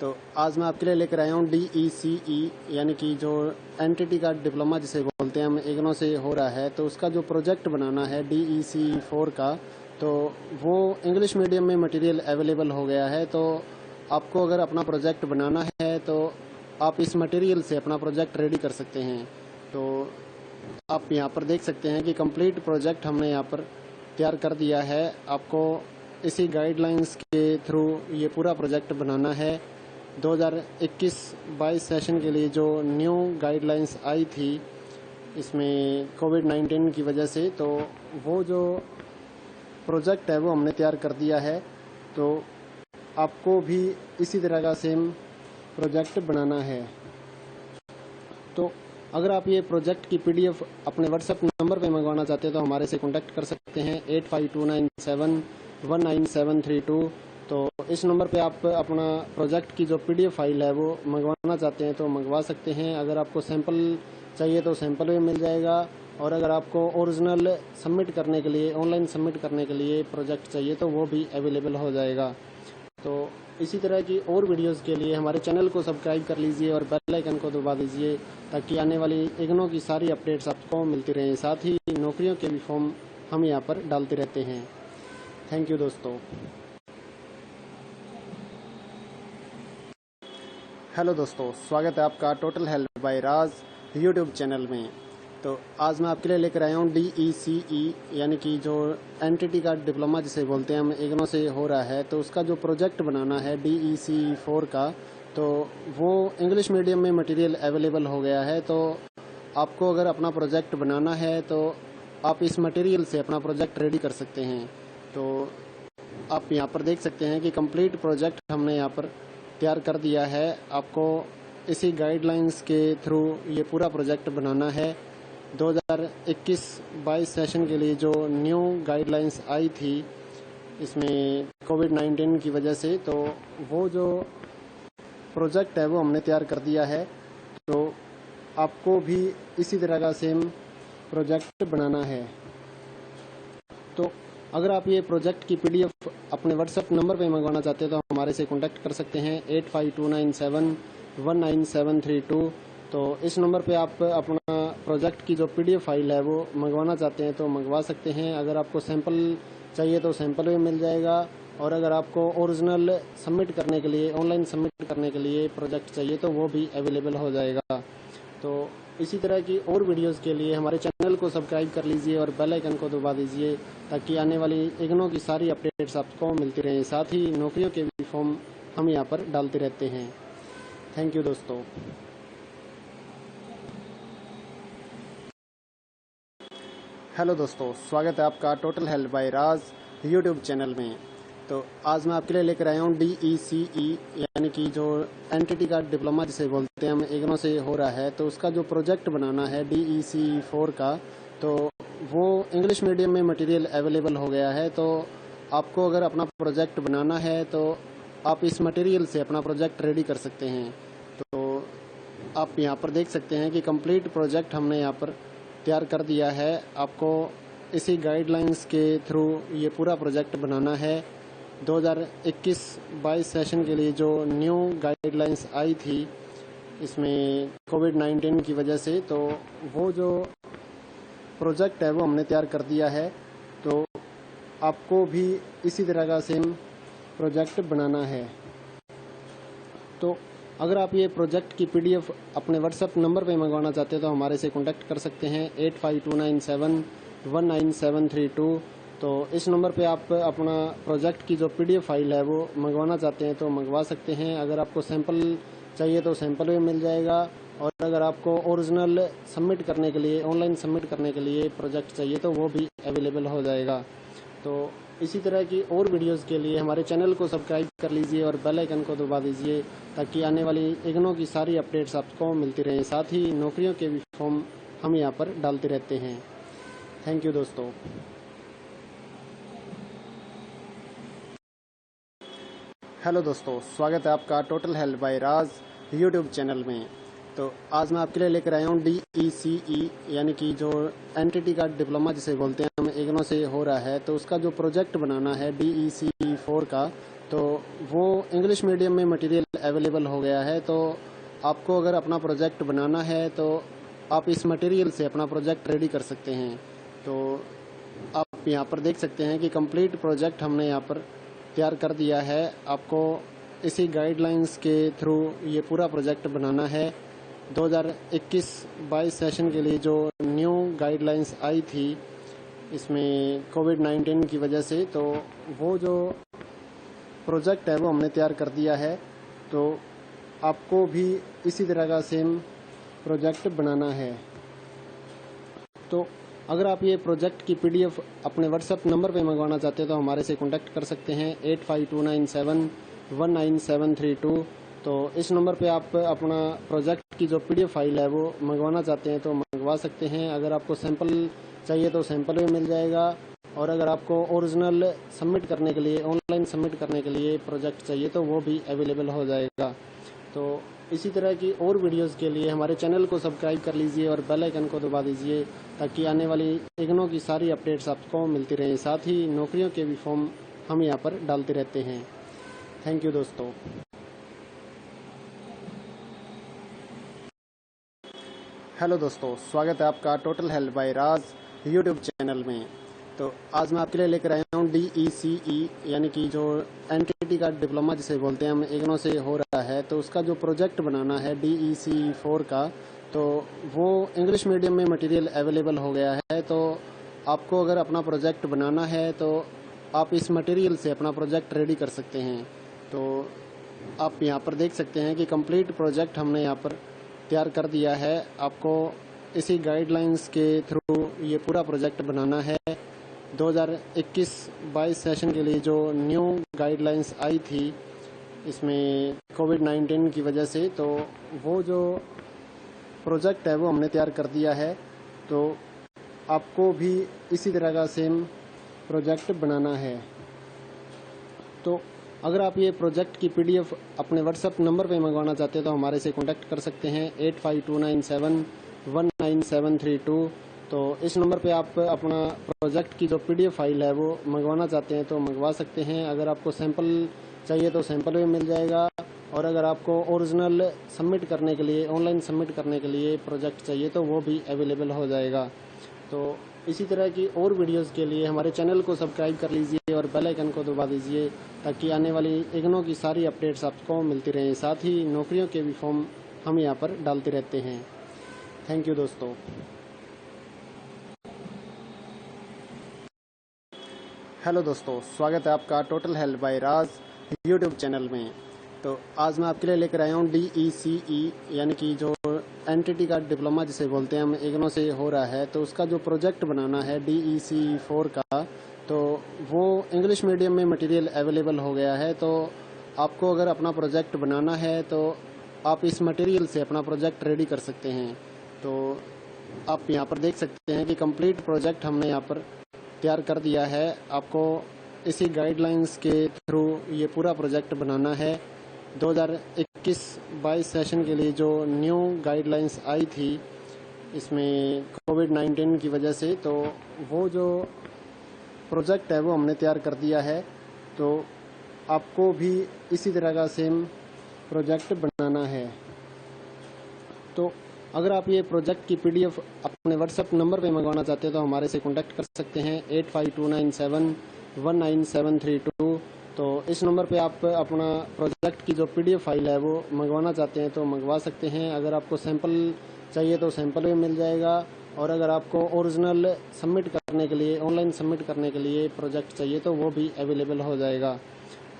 तो आज मैं आपके लिए लेकर आया हूँ DECE यानी कि जो एंटिटी का डिप्लोमा जिसे बोलते हैं हम, इग्नो से हो रहा है। तो उसका जो प्रोजेक्ट बनाना है DECE 4 का, तो वो इंग्लिश मीडियम में मटेरियल अवेलेबल हो गया है। तो आपको अगर अपना प्रोजेक्ट बनाना है तो आप इस मटेरियल से अपना प्रोजेक्ट रेडी कर सकते हैं। तो आप यहाँ पर देख सकते हैं कि कंप्लीट प्रोजेक्ट हमने यहाँ पर तैयार कर दिया है। आपको इसी गाइडलाइंस के थ्रू ये पूरा प्रोजेक्ट बनाना है। 2021-22 सेशन के लिए जो न्यू गाइडलाइंस आई थी इसमें कोविड-19 की वजह से, तो वो जो प्रोजेक्ट है वो हमने तैयार कर दिया है। तो आपको भी इसी तरह का सेम प्रोजेक्ट बनाना है। तो अगर आप ये प्रोजेक्ट की PDF अपने व्हाट्सएप नंबर पे मंगवाना चाहते हैं तो हमारे से कॉन्टैक्ट कर सकते हैं 8529719732। तो इस नंबर पे आप अपना प्रोजेक्ट की जो PDF फाइल है वो मंगवाना चाहते हैं तो मंगवा सकते हैं। अगर आपको सैंपल चाहिए तो सैंपल भी मिल जाएगा, और अगर आपको ओरिजिनल सबमिट करने के लिए, ऑनलाइन सबमिट करने के लिए प्रोजेक्ट चाहिए तो वो भी अवेलेबल हो जाएगा। तो इसी तरह की और वीडियोस के लिए हमारे चैनल को सब्सक्राइब कर लीजिए और बेल आइकन को दबा दीजिए, ताकि आने वाली इग्नो की सारी अपडेट्स आपको मिलती रहें। साथ ही नौकरियों के भी फॉर्म हम यहाँ पर डालते रहते हैं। थैंक यू दोस्तों। हेलो दोस्तों, स्वागत है आपका total help by Raj YouTube channel में। तो आज मैं आपके लिए लेकर आया हूँ DECE यानी कि जो एंटिटी का डिप्लोमा जिसे बोलते हैं हम, इग्नो से हो रहा है। तो उसका जो प्रोजेक्ट बनाना है DECE 4 का, तो वो इंग्लिश मीडियम में मटेरियल अवेलेबल हो गया है। तो आपको अगर अपना प्रोजेक्ट बनाना है तो आप इस मटेरियल से अपना प्रोजेक्ट रेडी कर सकते हैं। तो आप यहाँ पर देख सकते हैं कि कंप्लीट प्रोजेक्ट हमने यहाँ पर तैयार कर दिया है। आपको इसी गाइडलाइंस के थ्रू ये पूरा प्रोजेक्ट बनाना है। 2021-22 सेशन के लिए जो न्यू गाइडलाइंस आई थी इसमें कोविड-19 की वजह से, तो वो जो प्रोजेक्ट है वो हमने तैयार कर दिया है। तो आपको भी इसी तरह का सेम प्रोजेक्ट बनाना है। तो अगर आप ये प्रोजेक्ट की PDF अपने व्हाट्सएप नंबर पे मंगवाना चाहते हैं तो हमारे से कॉन्टैक्ट कर सकते हैं 8529719732। तो इस नंबर पे आप अपना प्रोजेक्ट की जो PDF फाइल है वो मंगवाना चाहते हैं तो मंगवा सकते हैं। अगर आपको सैंपल चाहिए तो सैंपल भी मिल जाएगा, और अगर आपको ओरिजिनल सबमिट करने के लिए, ऑनलाइन सबमिट करने के लिए प्रोजेक्ट चाहिए तो वो भी अवेलेबल हो जाएगा। तो इसी तरह की और वीडियोस के लिए हमारे चैनल को सब्सक्राइब कर लीजिए और बेल आइकन को दबा दीजिए, ताकि आने वाली इग्नो की सारी अपडेट्स आपको मिलती रहें। साथ ही नौकरियों के भी फॉर्म हम यहाँ पर डालते रहते हैं। थैंक यू दोस्तों। हेलो दोस्तों, स्वागत है आपका total help by Raj YouTube channel में। तो आज मैं आपके लिए लेकर आया हूँ DECE यानी कि जो एंटिटी का डिप्लोमा जिसे बोलते हैं हम, इग्नो से हो रहा है। तो उसका जो प्रोजेक्ट बनाना है DECE 4 का, तो वो इंग्लिश मीडियम में मटेरियल अवेलेबल हो गया है। तो आपको अगर अपना प्रोजेक्ट बनाना है तो आप इस मटेरियल से अपना प्रोजेक्ट रेडी कर सकते हैं। तो आप यहाँ पर देख सकते हैं कि कंप्लीट प्रोजेक्ट हमने यहाँ पर तैयार कर दिया है। आपको इसी गाइडलाइंस के थ्रू ये पूरा प्रोजेक्ट बनाना है। 2021-22 सेशन के लिए जो न्यू गाइडलाइंस आई थी इसमें कोविड-19 की वजह से, तो वो जो प्रोजेक्ट है वो हमने तैयार कर दिया है। तो आपको भी इसी तरह का सेम प्रोजेक्ट बनाना है। तो अगर आप ये प्रोजेक्ट की PDF अपने व्हाट्सएप नंबर पे मंगवाना चाहते हैं तो हमारे से कॉन्टैक्ट कर सकते हैं 8529719732। तो इस नंबर पे आप अपना प्रोजेक्ट की जो PDF फाइल है वो मंगवाना चाहते हैं तो मंगवा सकते हैं। अगर आपको सैंपल चाहिए तो सैंपल भी मिल जाएगा, और अगर आपको ओरिजिनल सबमिट करने के लिए, ऑनलाइन सबमिट करने के लिए प्रोजेक्ट चाहिए तो वो भी अवेलेबल हो जाएगा। तो इसी तरह की और वीडियोस के लिए हमारे चैनल को सब्सक्राइब कर लीजिए और बेल आइकन को दबा दीजिए, ताकि आने वाली इग्नो की सारी अपडेट्स आपको मिलती रहें। साथ ही नौकरियों के भी फॉर्म हम यहाँ पर डालते रहते हैं। थैंक यू दोस्तों। हेलो दोस्तों, स्वागत है आपका टोटल हेल्थ बाय राज यूट्यूब चैनल में। तो आज मैं आपके लिए लेकर आया हूँ DECE यानी कि जो एनटीटी का डिप्लोमा जिसे बोलते हैं हम, इग्नो से हो रहा है। तो उसका जो प्रोजेक्ट बनाना है DECE 4 का, तो वो इंग्लिश मीडियम में मटेरियल अवेलेबल हो गया है। तो आपको अगर अपना प्रोजेक्ट बनाना है तो आप इस मटेरियल से अपना प्रोजेक्ट रेडी कर सकते हैं। तो आप यहाँ पर देख सकते हैं कि कंप्लीट प्रोजेक्ट हमने यहाँ पर तैयार कर दिया है। आपको इसी गाइडलाइंस के थ्रू ये पूरा प्रोजेक्ट बनाना है। 2021-22 सेशन के लिए जो न्यू गाइडलाइंस आई थी इसमें कोविड-19 की वजह से, तो वो जो प्रोजेक्ट है वो हमने तैयार कर दिया है। तो आपको भी इसी तरह का सेम प्रोजेक्ट बनाना है। तो अगर आप ये प्रोजेक्ट की PDF अपने व्हाट्सएप नंबर पे मंगवाना चाहते हैं तो हमारे से कॉन्टैक्ट कर सकते हैं 8529719732। तो इस नंबर पे आप अपना प्रोजेक्ट की जो PDF फाइल है वो मंगवाना चाहते हैं तो मंगवा सकते हैं। अगर आपको सैंपल चाहिए तो सैंपल भी मिल जाएगा, और अगर आपको ओरिजिनल सबमिट करने के लिए, ऑनलाइन सबमिट करने के लिए प्रोजेक्ट चाहिए तो वो भी अवेलेबल हो जाएगा। तो इसी तरह की और वीडियोस के लिए हमारे चैनल को सब्सक्राइब कर लीजिए और बेल आइकन को दबा दीजिए, ताकि आने वाली इग्नो की सारी अपडेट्स आपको मिलती रहें। साथ ही नौकरियों के भी फॉर्म हम यहाँ पर डालते रहते हैं। थैंक यू दोस्तों। हेलो दोस्तों, स्वागत है आपका टोटल हेल्थ बाय राज यूट्यूब चैनल में। तो आज मैं आपके लिए लेकर आया हूँ DECE यानी कि जो एनटीटी का डिप्लोमा जिसे बोलते हैं हम, इग्नो से हो रहा है। तो उसका जो प्रोजेक्ट बनाना है DECE 4 का, तो वो इंग्लिश मीडियम में मटेरियल अवेलेबल हो गया है। तो आपको अगर अपना प्रोजेक्ट बनाना है तो आप इस मटेरियल से अपना प्रोजेक्ट रेडी कर सकते हैं। तो आप यहाँ पर देख सकते हैं कि कंप्लीट प्रोजेक्ट हमने यहाँ पर तैयार कर दिया है। आपको इसी गाइडलाइंस के थ्रू ये पूरा प्रोजेक्ट बनाना है। 2021-22 सेशन के लिए जो न्यू गाइडलाइंस आई थी इसमें कोविड-19 की वजह से, तो वो जो प्रोजेक्ट है वो हमने तैयार कर दिया है। तो आपको भी इसी तरह का सेम प्रोजेक्ट बनाना है। तो अगर आप ये प्रोजेक्ट की PDF अपने व्हाट्सएप नंबर पे मंगवाना चाहते हैं तो हमारे से कॉन्टैक्ट कर सकते हैं 8529719732। तो इस नंबर पे आप अपना प्रोजेक्ट की जो PDF फाइल है वो मंगवाना चाहते हैं तो मंगवा सकते हैं। अगर आपको सैंपल चाहिए तो सैंपल भी मिल जाएगा, और अगर आपको ओरिजिनल सबमिट करने के लिए, ऑनलाइन सबमिट करने के लिए प्रोजेक्ट चाहिए तो वो भी अवेलेबल हो जाएगा। तो इसी तरह की और वीडियोस के लिए हमारे चैनल को सब्सक्राइब कर लीजिए और बेल आइकन को दबा दीजिए, ताकि आने वाली इग्नो की सारी अपडेट्स आपको मिलती रहें। साथ ही नौकरियों के भी फॉर्म हम यहाँ पर डालते रहते हैं। थैंक यू दोस्तों। हेलो दोस्तों, स्वागत है आपका टोटल हेल्थ बाय राज यूट्यूब चैनल में। तो आज मैं आपके लिए लेकर आया हूँ DECE यानी कि जो एनटीटी का डिप्लोमा जिसे बोलते हैं हम, इग्नो से हो रहा है। तो उसका जो प्रोजेक्ट बनाना है DECE 4 का, तो वो इंग्लिश मीडियम में मटेरियल अवेलेबल हो गया है। तो आपको अगर अपना प्रोजेक्ट बनाना है तो आप इस मटेरियल से अपना प्रोजेक्ट रेडी कर सकते हैं। तो आप यहाँ पर देख सकते हैं कि कंप्लीट प्रोजेक्ट हमने यहाँ पर तैयार कर दिया है। आपको इसी गाइडलाइंस के थ्रू ये पूरा प्रोजेक्ट बनाना है। 2021-22 सेशन के लिए जो न्यू गाइडलाइंस आई थी इसमें कोविड-19 की वजह से, तो वो जो प्रोजेक्ट है वो हमने तैयार कर दिया है। तो आपको भी इसी तरह का सेम प्रोजेक्ट बनाना है। तो अगर आप ये प्रोजेक्ट की PDF अपने व्हाट्सएप नंबर पे मंगवाना चाहते हैं तो हमारे से कॉन्टैक्ट कर सकते हैं 8529719732। तो इस नंबर पे आप अपना प्रोजेक्ट की जो PDF फाइल है वो मंगवाना चाहते हैं तो मंगवा सकते हैं। अगर आपको सैंपल चाहिए तो सैंपल भी मिल जाएगा, और अगर आपको ओरिजिनल सबमिट करने के लिए, ऑनलाइन सबमिट करने के लिए प्रोजेक्ट चाहिए तो वो भी अवेलेबल हो जाएगा।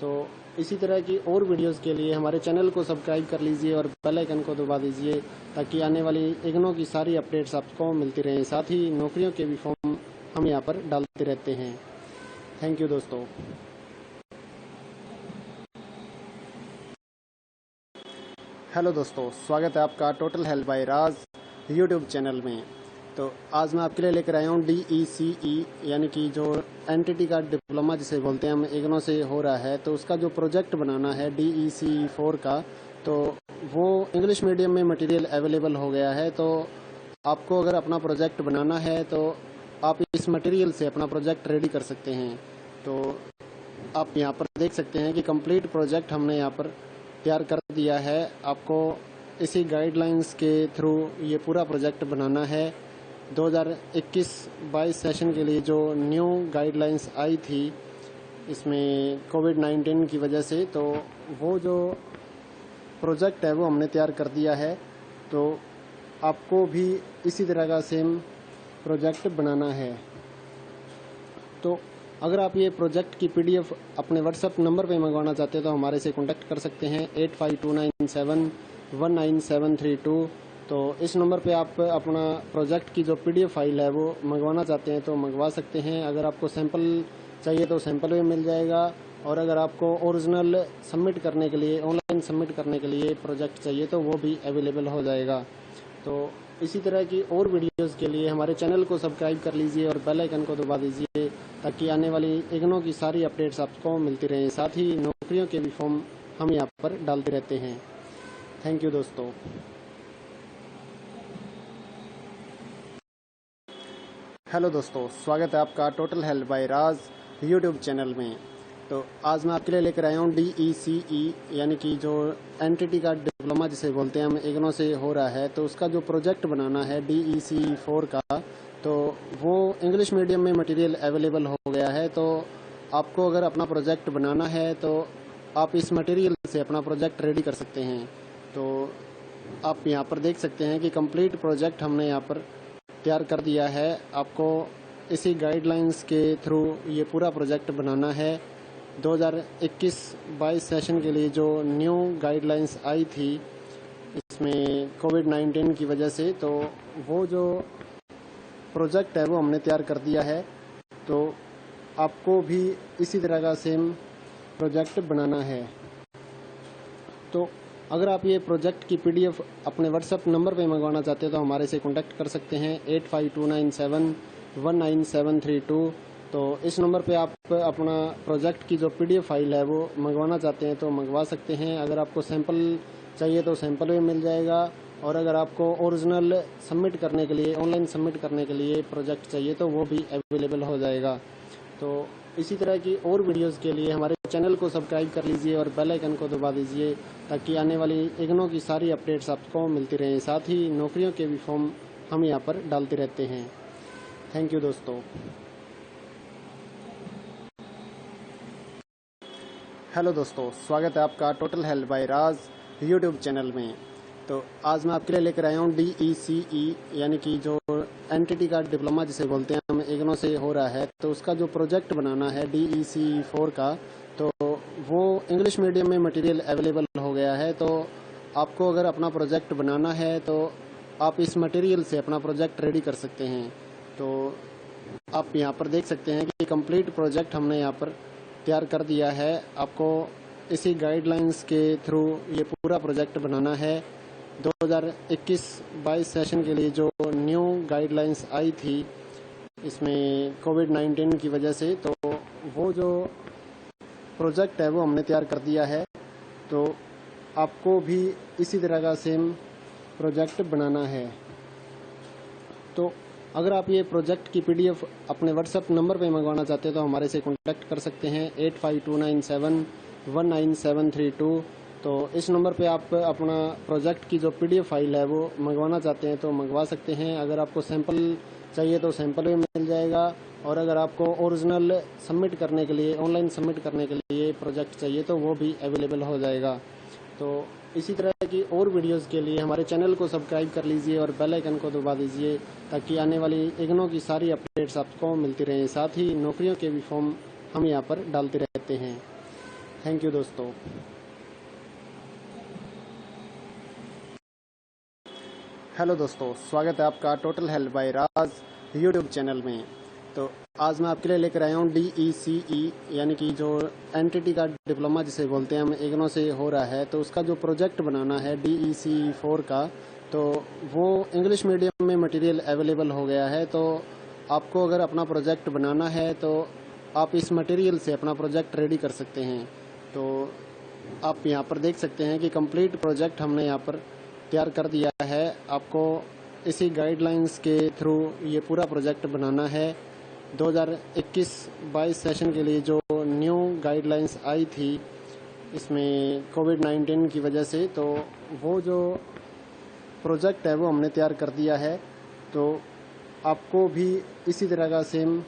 तो इसी तरह की और वीडियोस के लिए हमारे चैनल को सब्सक्राइब कर लीजिए और बेल आइकन को दबा दीजिए ताकि आने वाली इग्नों की सारी अपडेट्स आपको मिलती रहें। साथ ही नौकरियों के भी फॉर्म हम यहाँ पर डालते रहते हैं। थैंक यू दोस्तों। हेलो दोस्तों, स्वागत है आपका टोटल हेल्थ बाय राज यूट्यूब चैनल में। तो आज मैं आपके लिए लेकर आया हूँ DECE यानी कि जो एनटीटी का डिप्लोमा जिसे बोलते हैं हम इग्नो से हो रहा है, तो उसका जो प्रोजेक्ट बनाना है DECE 4 का, तो वो इंग्लिश मीडियम में मटेरियल अवेलेबल हो गया है। तो आपको अगर अपना प्रोजेक्ट बनाना है तो आप इस मटेरियल से अपना प्रोजेक्ट रेडी कर सकते हैं। तो आप यहाँ पर देख सकते हैं कि कंप्लीट प्रोजेक्ट हमने यहाँ पर तैयार कर दिया है। आपको इसी गाइडलाइंस के थ्रू ये पूरा प्रोजेक्ट बनाना है। 2021-22 सेशन के लिए जो न्यू गाइडलाइंस आई थी इसमें कोविड-19 की वजह से, तो वो जो प्रोजेक्ट है वो हमने तैयार कर दिया है। तो आपको भी इसी तरह का सेम प्रोजेक्ट बनाना है। तो अगर आप ये प्रोजेक्ट की PDF अपने व्हाट्सएप नंबर पे मंगवाना चाहते हैं तो हमारे से कॉन्टैक्ट कर सकते हैं 8529719732। तो इस नंबर पे आप अपना प्रोजेक्ट की जो PDF फाइल है वो मंगवाना चाहते हैं तो मंगवा सकते हैं। अगर आपको सैंपल चाहिए तो सैंपल भी मिल जाएगा, और अगर आपको ओरिजिनल सबमिट करने के लिए, ऑनलाइन सबमिट करने के लिए प्रोजेक्ट चाहिए तो वो भी अवेलेबल हो जाएगा। तो इसी तरह की और वीडियोस के लिए हमारे चैनल को सब्सक्राइब कर लीजिए और बेल आइकन को दबा दीजिए ताकि आने वाली इग्नों की सारी अपडेट्स आपको मिलती रहें। साथ ही नौकरियों के भी फॉर्म हम यहाँ पर डालते रहते हैं। थैंक यू दोस्तों। हेलो दोस्तों, स्वागत है आपका टोटल हेल्थ बाय राज यूट्यूब चैनल में। तो आज मैं आपके लिए लेकर आया हूँ DECE यानी कि जो एनटीटी का डिप्लोमा जिसे बोलते हैं हम इग्नो से हो रहा है, तो उसका जो प्रोजेक्ट बनाना है DECE 4 का, तो वो इंग्लिश मीडियम में मटेरियल अवेलेबल हो गया है। तो आपको अगर अपना प्रोजेक्ट बनाना है तो आप इस मटेरियल से अपना प्रोजेक्ट रेडी कर सकते हैं। तो आप यहाँ पर देख सकते हैं कि कंप्लीट प्रोजेक्ट हमने यहाँ पर तैयार कर दिया है। आपको इसी गाइडलाइंस के थ्रू ये पूरा प्रोजेक्ट बनाना है। 2021-22 सेशन के लिए जो न्यू गाइडलाइंस आई थी इसमें कोविड-19 की वजह से, तो वो जो प्रोजेक्ट है वो हमने तैयार कर दिया है। तो आपको भी इसी तरह का सेम प्रोजेक्ट बनाना है। तो अगर आप ये प्रोजेक्ट की PDF अपने व्हाट्सएप नंबर पे मंगवाना चाहते हैं तो हमारे से कॉन्टैक्ट कर सकते हैं 8529719732। तो इस नंबर पे आप अपना प्रोजेक्ट की जो PDF फाइल है वो मंगवाना चाहते हैं तो मंगवा सकते हैं। अगर आपको सैंपल चाहिए तो सैंपल भी मिल जाएगा, और अगर आपको ओरिजिनल सबमिट करने के लिए, ऑनलाइन सबमिट करने के लिए प्रोजेक्ट चाहिए तो वो भी अवेलेबल हो जाएगा। तो इसी तरह की और वीडियोस के लिए हमारे चैनल को सब्सक्राइब कर लीजिए और बेल आइकन को दबा दीजिए ताकि आने वाली इग्नों की सारी अपडेट्स आपको मिलती रहें। साथ ही नौकरियों के भी फॉर्म हम यहाँ पर डालते रहते हैं। थैंक यू दोस्तों। हेलो दोस्तों, स्वागत है आपका टोटल हेल्थ बाय राज यूट्यूब चैनल में। तो आज मैं आपके लिए लेकर आया हूँ DECE यानी कि जो एनटीटी का डिप्लोमा जिसे बोलते हैं हम इग्नो से हो रहा है, तो उसका जो प्रोजेक्ट बनाना है DECE 4 का, तो वो इंग्लिश मीडियम में मटेरियल अवेलेबल हो गया है। तो आपको अगर अपना प्रोजेक्ट बनाना है तो आप इस मटेरियल से अपना प्रोजेक्ट रेडी कर सकते हैं। तो आप यहाँ पर देख सकते हैं कि कंप्लीट प्रोजेक्ट हमने यहाँ पर तैयार कर दिया है। आपको इसी गाइडलाइंस के थ्रू ये पूरा प्रोजेक्ट बनाना है। 2021-22 सेशन के लिए जो न्यू गाइडलाइंस आई थी इसमें कोविड-19 की वजह से, तो वो जो प्रोजेक्ट है वो हमने तैयार कर दिया है। तो आपको भी इसी तरह का सेम प्रोजेक्ट बनाना है। तो अगर आप ये प्रोजेक्ट की PDF अपने व्हाट्सएप नंबर पे मंगवाना चाहते हैं तो हमारे से कॉन्टैक्ट कर सकते हैं 8529719732। तो इस नंबर पे आप अपना प्रोजेक्ट की जो PDF फाइल है वो मंगवाना चाहते हैं तो मंगवा सकते हैं। अगर आपको सैंपल चाहिए तो सैंपल भी मिल जाएगा, और अगर आपको ओरिजिनल सबमिट करने के लिए, ऑनलाइन सबमिट करने के लिए प्रोजेक्ट चाहिए तो वो भी अवेलेबल हो जाएगा। तो इसी तरह की और वीडियोस के लिए हमारे चैनल को सब्सक्राइब कर लीजिए और बेल आइकन को दबा दीजिए ताकि आने वाली इग्नों की सारी अपडेट्स आपको मिलती रहें। साथ ही नौकरियों के भी फॉर्म हम यहाँ पर डालते रहते हैं। थैंक यू दोस्तों। हेलो दोस्तों, स्वागत है आपका टोटल हेल्थ बाय राज यूट्यूब चैनल में। तो आज मैं आपके लिए लेकर आया हूँ DECE यानी कि जो एनटीटी का डिप्लोमा जिसे बोलते हैं हम, इग्नो से हो रहा है, तो उसका जो प्रोजेक्ट बनाना है DECE 4 का, तो वो इंग्लिश मीडियम में मटेरियल अवेलेबल हो गया है। तो आपको अगर अपना प्रोजेक्ट बनाना है तो आप इस मटेरियल से अपना प्रोजेक्ट रेडी कर सकते हैं। तो आप यहाँ पर देख सकते हैं कि कंप्लीट प्रोजेक्ट हमने यहाँ पर तैयार कर दिया है। आपको इसी गाइडलाइंस के थ्रू ये पूरा प्रोजेक्ट बनाना है। 2021-22 सेशन के लिए जो न्यू गाइडलाइंस आई थी इसमें कोविड-19 की वजह से, तो वो जो प्रोजेक्ट है वो हमने तैयार कर दिया है। तो आपको भी इसी तरह का सेम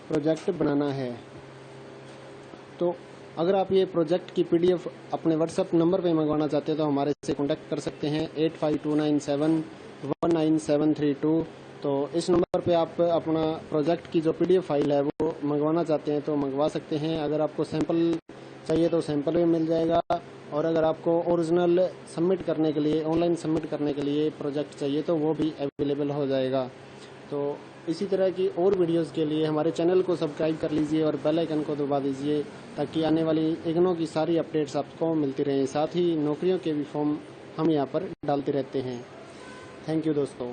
प्रोजेक्ट बनाना है। तो अगर आप ये प्रोजेक्ट की PDF अपने व्हाट्सएप नंबर पे मंगवाना चाहते हैं तो हमारे से कॉन्टैक्ट कर सकते हैं 8529719732। तो इस नंबर पे आप अपना प्रोजेक्ट की जो PDF फाइल है वो मंगवाना चाहते हैं तो मंगवा सकते हैं। अगर आपको सैंपल चाहिए तो सैंपल भी मिल जाएगा, और अगर आपको ओरिजिनल सबमिट करने के लिए, ऑनलाइन सबमिट करने के लिए प्रोजेक्ट चाहिए तो वो भी अवेलेबल हो जाएगा। तो इसी तरह की और वीडियोस के लिए हमारे चैनल को सब्सक्राइब कर लीजिए और बेल आइकन को दबा दीजिए, ताकि आने वाली इग्नो की सारी अपडेट्स आपको मिलती रहें। साथ ही नौकरियों के भी फॉर्म हम यहाँ पर डालते रहते हैं। थैंक यू दोस्तों।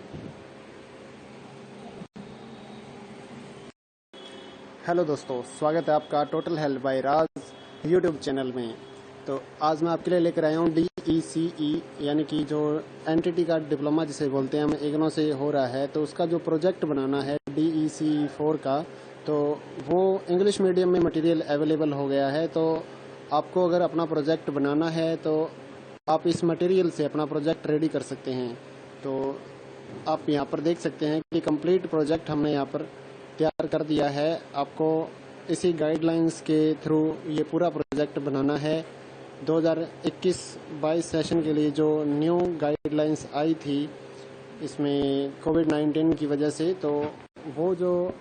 हेलो दोस्तों, स्वागत है आपका टोटल हेल्थ बाय राज यूट्यूब चैनल में। तो आज मैं आपके लिए लेकर आया हूँ DECE यानी कि जो एनटीटी का डिप्लोमा जिसे बोलते हैं हम, इग्नो से हो रहा है, तो उसका जो प्रोजेक्ट बनाना है DECE 4 का, तो वो इंग्लिश मीडियम में मटेरियल अवेलेबल हो गया है। तो आपको अगर अपना प्रोजेक्ट बनाना है तो आप इस मटेरियल से अपना प्रोजेक्ट रेडी कर सकते हैं। तो आप यहाँ पर देख सकते हैं कि कंप्लीट प्रोजेक्ट हमने यहाँ पर तैयार कर दिया है। आपको इसी गाइडलाइंस के थ्रू ये पूरा प्रोजेक्ट बनाना है। 2021-22 सेशन के लिए जो न्यू गाइडलाइंस आई थी इसमें कोविड-19 की वजह से, तो वो जो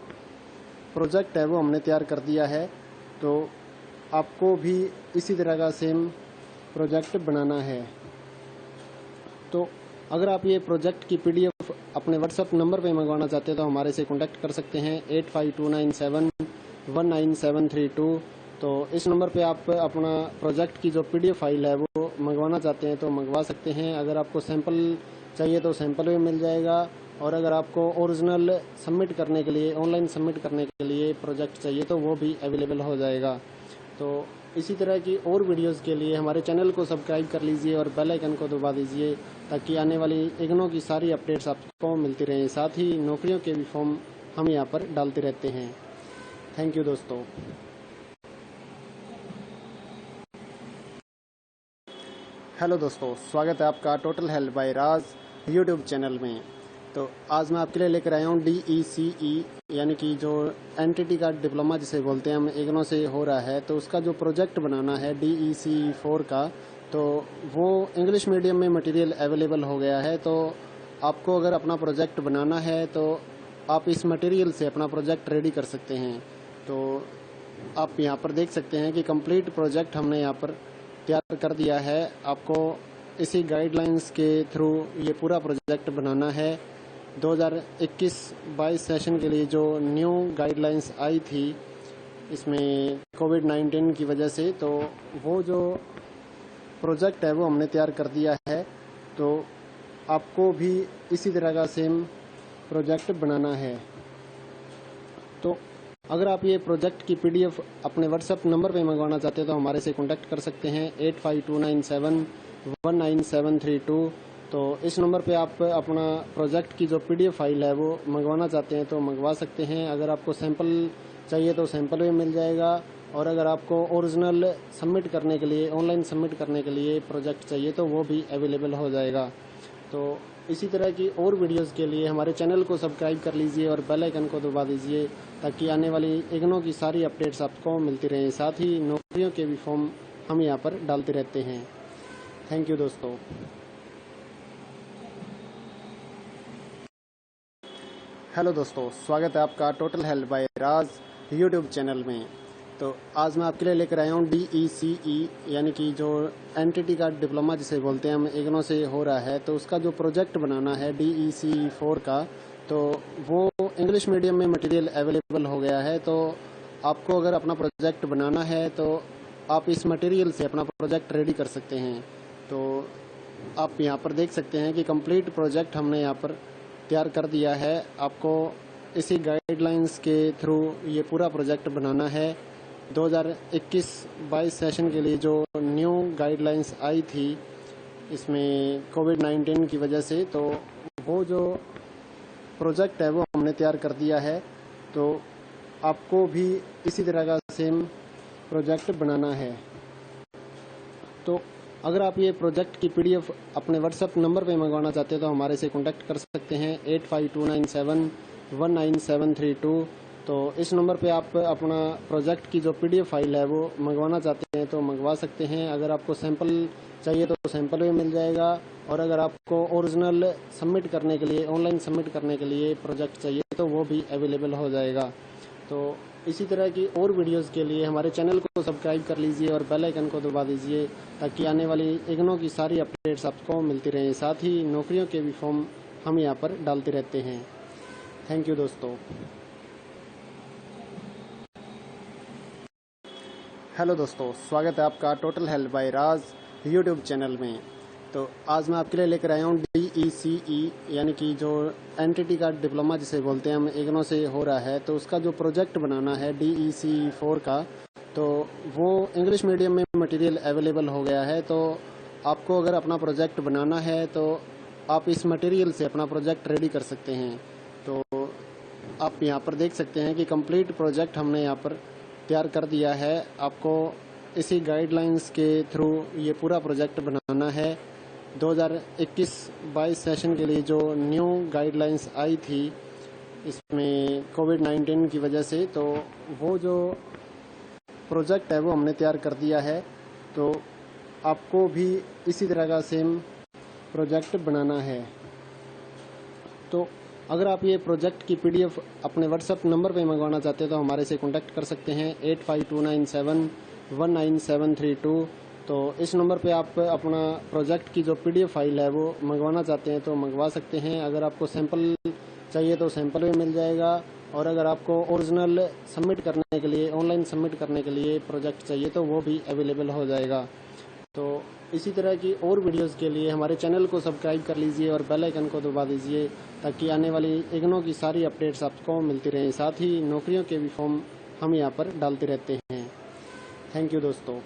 प्रोजेक्ट है वो हमने तैयार कर दिया है। तो आपको भी इसी तरह का सेम प्रोजेक्ट बनाना है। तो अगर आप ये प्रोजेक्ट की PDF अपने व्हाट्सएप नंबर पे मंगवाना चाहते हैं तो हमारे से कॉन्टैक्ट कर सकते हैं 8529719732। तो इस नंबर पे आप अपना प्रोजेक्ट की जो PDF फाइल है वो मंगवाना चाहते हैं तो मंगवा सकते हैं। अगर आपको सैंपल चाहिए तो सैंपल भी मिल जाएगा, और अगर आपको ओरिजिनल सबमिट करने के लिए, ऑनलाइन सबमिट करने के लिए प्रोजेक्ट चाहिए तो वो भी अवेलेबल हो जाएगा। तो इसी तरह की और वीडियोस के लिए हमारे चैनल को सब्सक्राइब कर लीजिए और बेल आइकन को दबा दीजिए, ताकि आने वाली इग्नो की सारी अपडेट्स आपको मिलती रहें। साथ ही नौकरियों के भी फॉर्म हम यहाँ पर डालते रहते हैं। थैंक यू दोस्तों। हेलो दोस्तों, स्वागत है आपका टोटल हेल्थ बाय राज यूट्यूब चैनल में। तो आज मैं आपके लिए लेकर आया हूँ DECE यानी कि जो एनटीटी का डिप्लोमा जिसे बोलते हैं हम, इग्नो से हो रहा है, तो उसका जो प्रोजेक्ट बनाना है DECE 4 का, तो वो इंग्लिश मीडियम में मटेरियल अवेलेबल हो गया है। तो आपको अगर अपना प्रोजेक्ट बनाना है तो आप इस मटेरियल से अपना प्रोजेक्ट रेडी कर सकते हैं। तो आप यहाँ पर देख सकते हैं कि कंप्लीट प्रोजेक्ट हमने यहाँ पर तैयार कर दिया है। आपको इसी गाइडलाइंस के थ्रू ये पूरा प्रोजेक्ट बनाना है। 2021-22 सेशन के लिए जो न्यू गाइडलाइंस आई थी इसमें कोविड-19 की वजह से, तो वो जो प्रोजेक्ट है वो हमने तैयार कर दिया है। तो आपको भी इसी तरह का सेम प्रोजेक्ट बनाना है। तो अगर आप ये प्रोजेक्ट की PDF अपने व्हाट्सएप नंबर पे मंगवाना चाहते हैं तो हमारे से कॉन्टैक्ट कर सकते हैं 8529719732। तो इस नंबर पे आप अपना प्रोजेक्ट की जो PDF फाइल है वो मंगवाना चाहते हैं तो मंगवा सकते हैं। अगर आपको सैंपल चाहिए तो सैंपल भी मिल जाएगा, और अगर आपको ओरिजिनल सबमिट करने के लिए, ऑनलाइन सबमिट करने के लिए प्रोजेक्ट चाहिए तो वो भी अवेलेबल हो जाएगा। तो इसी तरह की और वीडियोस के लिए हमारे चैनल को सब्सक्राइब कर लीजिए और बेल आइकन को दबा दीजिए, ताकि आने वाली इग्नो की सारी अपडेट्स आपको मिलती रहें। साथ ही नौकरियों के भी फॉर्म हम यहाँ पर डालते रहते हैं। थैंक यू दोस्तों। हेलो दोस्तों, स्वागत है आपका टोटल हेल्थ बाय राज यूट्यूब चैनल में। तो आज मैं आपके लिए लेकर आया हूँ DECE यानी कि जो एंटिटी का डिप्लोमा जिसे बोलते हैं हम इग्नो से हो रहा है, तो उसका जो प्रोजेक्ट बनाना है DECE 4 का, तो वो इंग्लिश मीडियम में मटेरियल अवेलेबल हो गया है। तो आपको अगर अपना प्रोजेक्ट बनाना है तो आप इस मटेरियल से अपना प्रोजेक्ट रेडी कर सकते हैं। तो आप यहाँ पर देख सकते हैं कि कंप्लीट प्रोजेक्ट हमने यहाँ पर तैयार कर दिया है। आपको इसी गाइडलाइंस के थ्रू ये पूरा प्रोजेक्ट बनाना है। 2021-22 सेशन के लिए जो न्यू गाइडलाइंस आई थी इसमें कोविड-19 की वजह से, तो वो जो प्रोजेक्ट है वो हमने तैयार कर दिया है। तो आपको भी इसी तरह का सेम प्रोजेक्ट बनाना है। तो अगर आप ये प्रोजेक्ट की PDF अपने व्हाट्सएप नंबर पे मंगवाना चाहते हैं तो हमारे से कॉन्टैक्ट कर सकते हैं 8529719732। तो इस नंबर पे आप अपना प्रोजेक्ट की जो PDF फाइल है वो मंगवाना चाहते हैं तो मंगवा सकते हैं। अगर आपको सैंपल चाहिए तो सैंपल भी मिल जाएगा, और अगर आपको ओरिजिनल सबमिट करने के लिए, ऑनलाइन सबमिट करने के लिए प्रोजेक्ट चाहिए तो वो भी अवेलेबल हो जाएगा। तो इसी तरह की और वीडियोस के लिए हमारे चैनल को सब्सक्राइब कर लीजिए और बेल आइकन को दबा दीजिए, ताकि आने वाली इग्नो की सारी अपडेट्स आपको मिलती रहें। साथ ही नौकरियों के भी फॉर्म हम यहाँ पर डालते रहते हैं। थैंक यू दोस्तों। हेलो दोस्तों, स्वागत है आपका टोटल हेल्थ बाय राज यूट्यूब चैनल में। तो आज मैं आपके लिए लेकर आया हूँ DECE यानी कि जो एंटिटी का डिप्लोमा जिसे बोलते हैं हम इग्नो से हो रहा है, तो उसका जो प्रोजेक्ट बनाना है DECE 4 का, तो वो इंग्लिश मीडियम में मटेरियल अवेलेबल हो गया है। तो आपको अगर अपना प्रोजेक्ट बनाना है तो आप इस मटेरियल से अपना प्रोजेक्ट रेडी कर सकते हैं। तो आप यहाँ पर देख सकते हैं कि कंप्लीट प्रोजेक्ट हमने यहाँ पर तैयार कर दिया है। आपको इसी गाइडलाइंस के थ्रू ये पूरा प्रोजेक्ट बनाना है। 2021-22 सेशन के लिए जो न्यू गाइडलाइंस आई थी इसमें कोविड-19 की वजह से, तो वो जो प्रोजेक्ट है वो हमने तैयार कर दिया है। तो आपको भी इसी तरह का सेम प्रोजेक्ट बनाना है। तो अगर आप ये प्रोजेक्ट की PDF अपने व्हाट्सएप नंबर पे मंगवाना चाहते हैं तो हमारे से कॉन्टैक्ट कर सकते हैं 8529719732। तो इस नंबर पे आप अपना प्रोजेक्ट की जो PDF फाइल है वो मंगवाना चाहते हैं तो मंगवा सकते हैं। अगर आपको सैंपल चाहिए तो सैंपल भी मिल जाएगा, और अगर आपको ओरिजिनल सबमिट करने के लिए, ऑनलाइन सबमिट करने के लिए प्रोजेक्ट चाहिए तो वो भी अवेलेबल हो जाएगा। तो इसी तरह की और वीडियोस के लिए हमारे चैनल को सब्सक्राइब कर लीजिए और बेल आइकन को दबा दीजिए, ताकि आने वाली इग्नो की सारी अपडेट्स आपको मिलती रहें। साथ ही नौकरियों के भी फॉर्म हम यहाँ पर डालते रहते हैं। थैंक यू दोस्तों।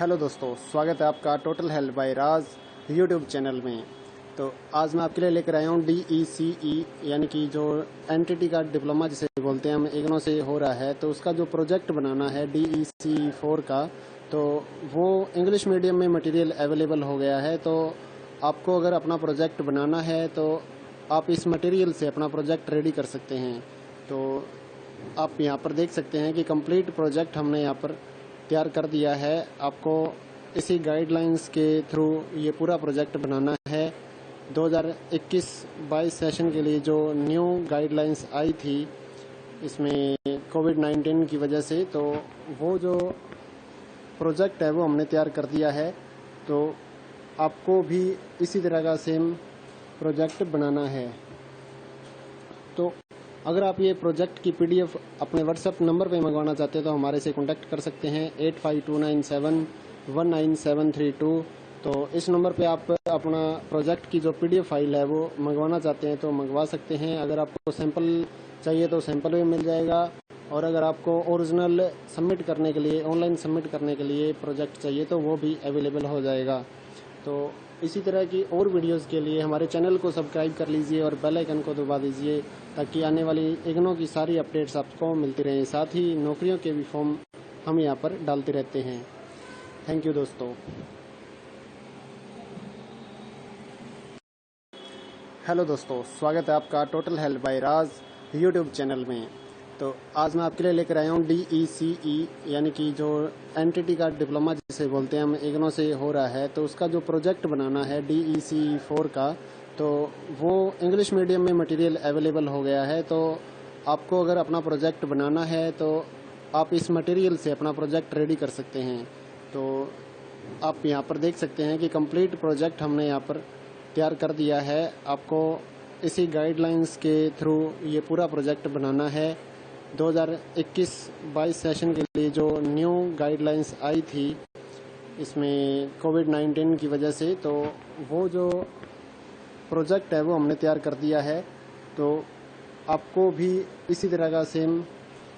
हेलो दोस्तों, स्वागत है आपका टोटल हेल्थ बाय राज यूट्यूब चैनल में। तो आज मैं आपके लिए लेकर आया हूँ DECE यानी कि जो एंटिटी का डिप्लोमा जिसे बोलते हैं हम इग्नो से हो रहा है, तो उसका जो प्रोजेक्ट बनाना है DECE 4 का, तो वो इंग्लिश मीडियम में मटेरियल अवेलेबल हो गया है। तो आपको अगर अपना प्रोजेक्ट बनाना है तो आप इस मटेरियल से अपना प्रोजेक्ट रेडी कर सकते हैं। तो आप यहाँ पर देख सकते हैं कि कंप्लीट प्रोजेक्ट हमने यहाँ पर तैयार कर दिया है। आपको इसी गाइडलाइंस के थ्रू ये पूरा प्रोजेक्ट बनाना है। 2021-22 सेशन के लिए जो न्यू गाइडलाइंस आई थी इसमें कोविड-19 की वजह से, तो वो जो प्रोजेक्ट है वो हमने तैयार कर दिया है। तो आपको भी इसी तरह का सेम प्रोजेक्ट बनाना है। तो अगर आप ये प्रोजेक्ट की PDF अपने व्हाट्सएप नंबर पे मंगवाना चाहते हैं तो हमारे से कॉन्टैक्ट कर सकते हैं 8529719732। तो इस नंबर पे आप अपना प्रोजेक्ट की जो PDF फाइल है वो मंगवाना चाहते हैं तो मंगवा सकते हैं। अगर आपको सैंपल चाहिए तो सैंपल भी मिल जाएगा, और अगर आपको ओरिजिनल सबमिट करने के लिए, ऑनलाइन सबमिट करने के लिए प्रोजेक्ट चाहिए तो वो भी अवेलेबल हो जाएगा। तो इसी तरह की और वीडियोस के लिए हमारे चैनल को सब्सक्राइब कर लीजिए और बेल आइकन को दबा दीजिए, ताकि आने वाली इग्नो की सारी अपडेट्स आपको मिलती रहें। साथ ही नौकरियों के भी फॉर्म हम यहाँ पर डालते रहते हैं। थैंक यू दोस्तों। हेलो दोस्तों, स्वागत है आपका टोटल हेल्थ बाय राज यूट्यूब चैनल में। तो आज मैं आपके लिए लेकर आया हूँ DECE यानी कि जो एंटिटी का डिप्लोमा जिसे बोलते हैं हम इग्नो से हो रहा है, तो उसका जो प्रोजेक्ट बनाना है DECE 4 का, तो वो इंग्लिश मीडियम में मटेरियल अवेलेबल हो गया है। तो आपको अगर अपना प्रोजेक्ट बनाना है तो आप इस मटेरियल से अपना प्रोजेक्ट रेडी कर सकते हैं। तो आप यहाँ पर देख सकते हैं कि कंप्लीट प्रोजेक्ट हमने यहाँ पर तैयार कर दिया है। आपको इसी गाइडलाइंस के थ्रू ये पूरा प्रोजेक्ट बनाना है। 2021-22 सेशन के लिए जो न्यू गाइडलाइंस आई थी इसमें कोविड-19 की वजह से, तो वो जो प्रोजेक्ट है वो हमने तैयार कर दिया है। तो आपको भी इसी तरह का सेम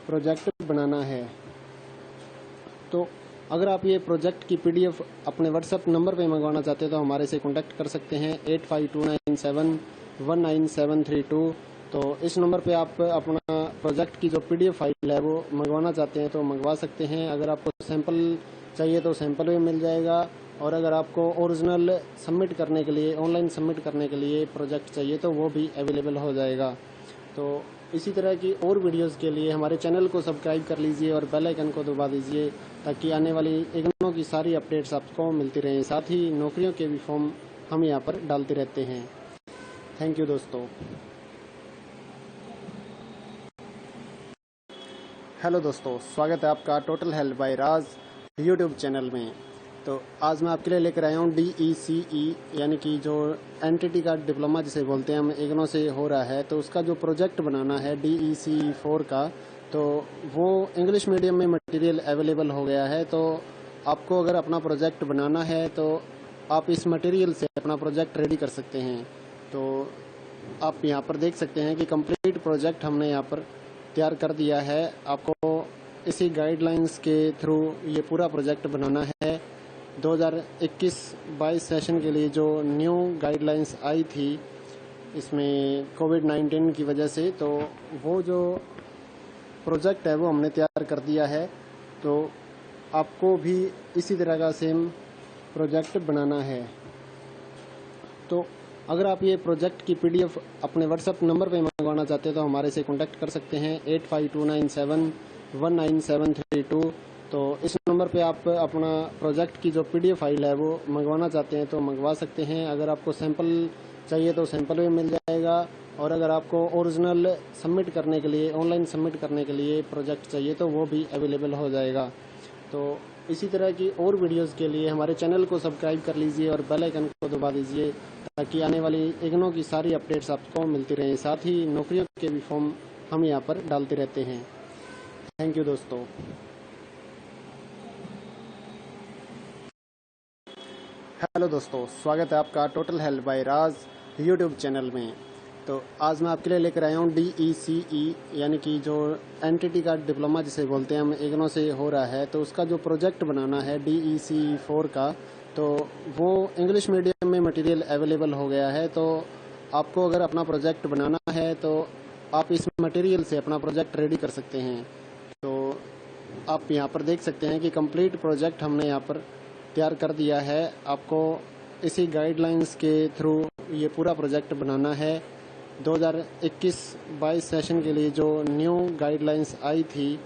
प्रोजेक्ट बनाना है। तो अगर आप ये प्रोजेक्ट की पीडीएफ अपने व्हाट्सएप नंबर पे मंगवाना चाहते हैं तो हमारे से कॉन्टैक्ट कर सकते हैं 8529719732। तो इस नंबर पे आप अपना प्रोजेक्ट की जो पीडीएफ फाइल है वो मंगवाना चाहते हैं तो मंगवा सकते हैं। अगर आपको सैंपल चाहिए तो सैंपल भी मिल जाएगा, और अगर आपको ओरिजिनल सबमिट करने के लिए, ऑनलाइन सबमिट करने के लिए प्रोजेक्ट चाहिए तो वो भी अवेलेबल हो जाएगा। तो इसी तरह की और वीडियोस के लिए हमारे चैनल को सब्सक्राइब कर लीजिए और बेल आइकन को दबा दीजिए ताकि आने वाली इग्नू की सारी अपडेट्स आपको मिलती रहें। साथ ही नौकरियों के भी फॉर्म हम यहाँ पर डालते रहते हैं। थैंक यू दोस्तों। हेलो दोस्तों, स्वागत है आपका टोटल हेल्थ बाय राज यूट्यूब चैनल में। तो आज मैं आपके लिए लेकर आया हूँ DECE यानी कि जो एनटीटी का डिप्लोमा जिसे बोलते हैं हम, इग्नू से हो रहा है। तो उसका जो प्रोजेक्ट बनाना है DECE 4 का, तो वो इंग्लिश मीडियम में मटेरियल अवेलेबल हो गया है। तो आपको अगर अपना प्रोजेक्ट बनाना है तो आप इस मटेरियल से अपना प्रोजेक्ट रेडी कर सकते हैं। तो आप यहाँ पर देख सकते हैं कि कंप्लीट प्रोजेक्ट हमने यहाँ पर तैयार कर दिया है। आपको इसी गाइडलाइंस के थ्रू ये पूरा प्रोजेक्ट बनाना है। 2021-22 सेशन के लिए जो न्यू गाइडलाइंस आई थी इसमें कोविड-19 की वजह से, तो वो जो प्रोजेक्ट है वो हमने तैयार कर दिया है। तो आपको भी इसी तरह का सेम प्रोजेक्ट बनाना है। तो अगर आप ये प्रोजेक्ट की पीडीएफ अपने व्हाट्सएप नंबर पे मंगवाना चाहते हैं तो हमारे से कॉन्टैक्ट कर सकते हैं 8529719732। तो इस नंबर पे आप अपना प्रोजेक्ट की जो पीडीएफ फाइल है वो मंगवाना चाहते हैं तो मंगवा सकते हैं। अगर आपको सैंपल चाहिए तो सैंपल भी मिल जाएगा, और अगर आपको ओरिजिनल सबमिट करने के लिए, ऑनलाइन सबमिट करने के लिए प्रोजेक्ट चाहिए तो वो भी अवेलेबल हो जाएगा। तो इसी तरह की और वीडियोस के लिए हमारे चैनल को सब्सक्राइब कर लीजिए और बेल आइकन को दबा दीजिए ताकि आने वाली इग्नू की सारी अपडेट्स आपको मिलती रहें। साथ ही नौकरियों के भी फॉर्म हम यहाँ पर डालते रहते हैं। थैंक यू दोस्तों। हेलो दोस्तों, स्वागत है आपका टोटल हेल्थ बाय राज यूट्यूब चैनल में। तो आज मैं आपके लिए लेकर आया हूँ DECE यानी कि जो एनटीटी का डिप्लोमा जिसे बोलते हैं हम, इग्नू से हो रहा है। तो उसका जो प्रोजेक्ट बनाना है DECE 4 का, तो वो इंग्लिश मीडियम में मटेरियल अवेलेबल हो गया है। तो आपको अगर अपना प्रोजेक्ट बनाना है तो आप इस मटेरियल से अपना प्रोजेक्ट रेडी कर सकते हैं। तो आप यहाँ पर देख सकते हैं कि कंप्लीट प्रोजेक्ट हमने यहाँ पर तैयार कर दिया है। आपको इसी गाइडलाइंस के थ्रू ये पूरा प्रोजेक्ट बनाना है। 2021-22 सेशन के लिए जो न्यू गाइडलाइंस आई थी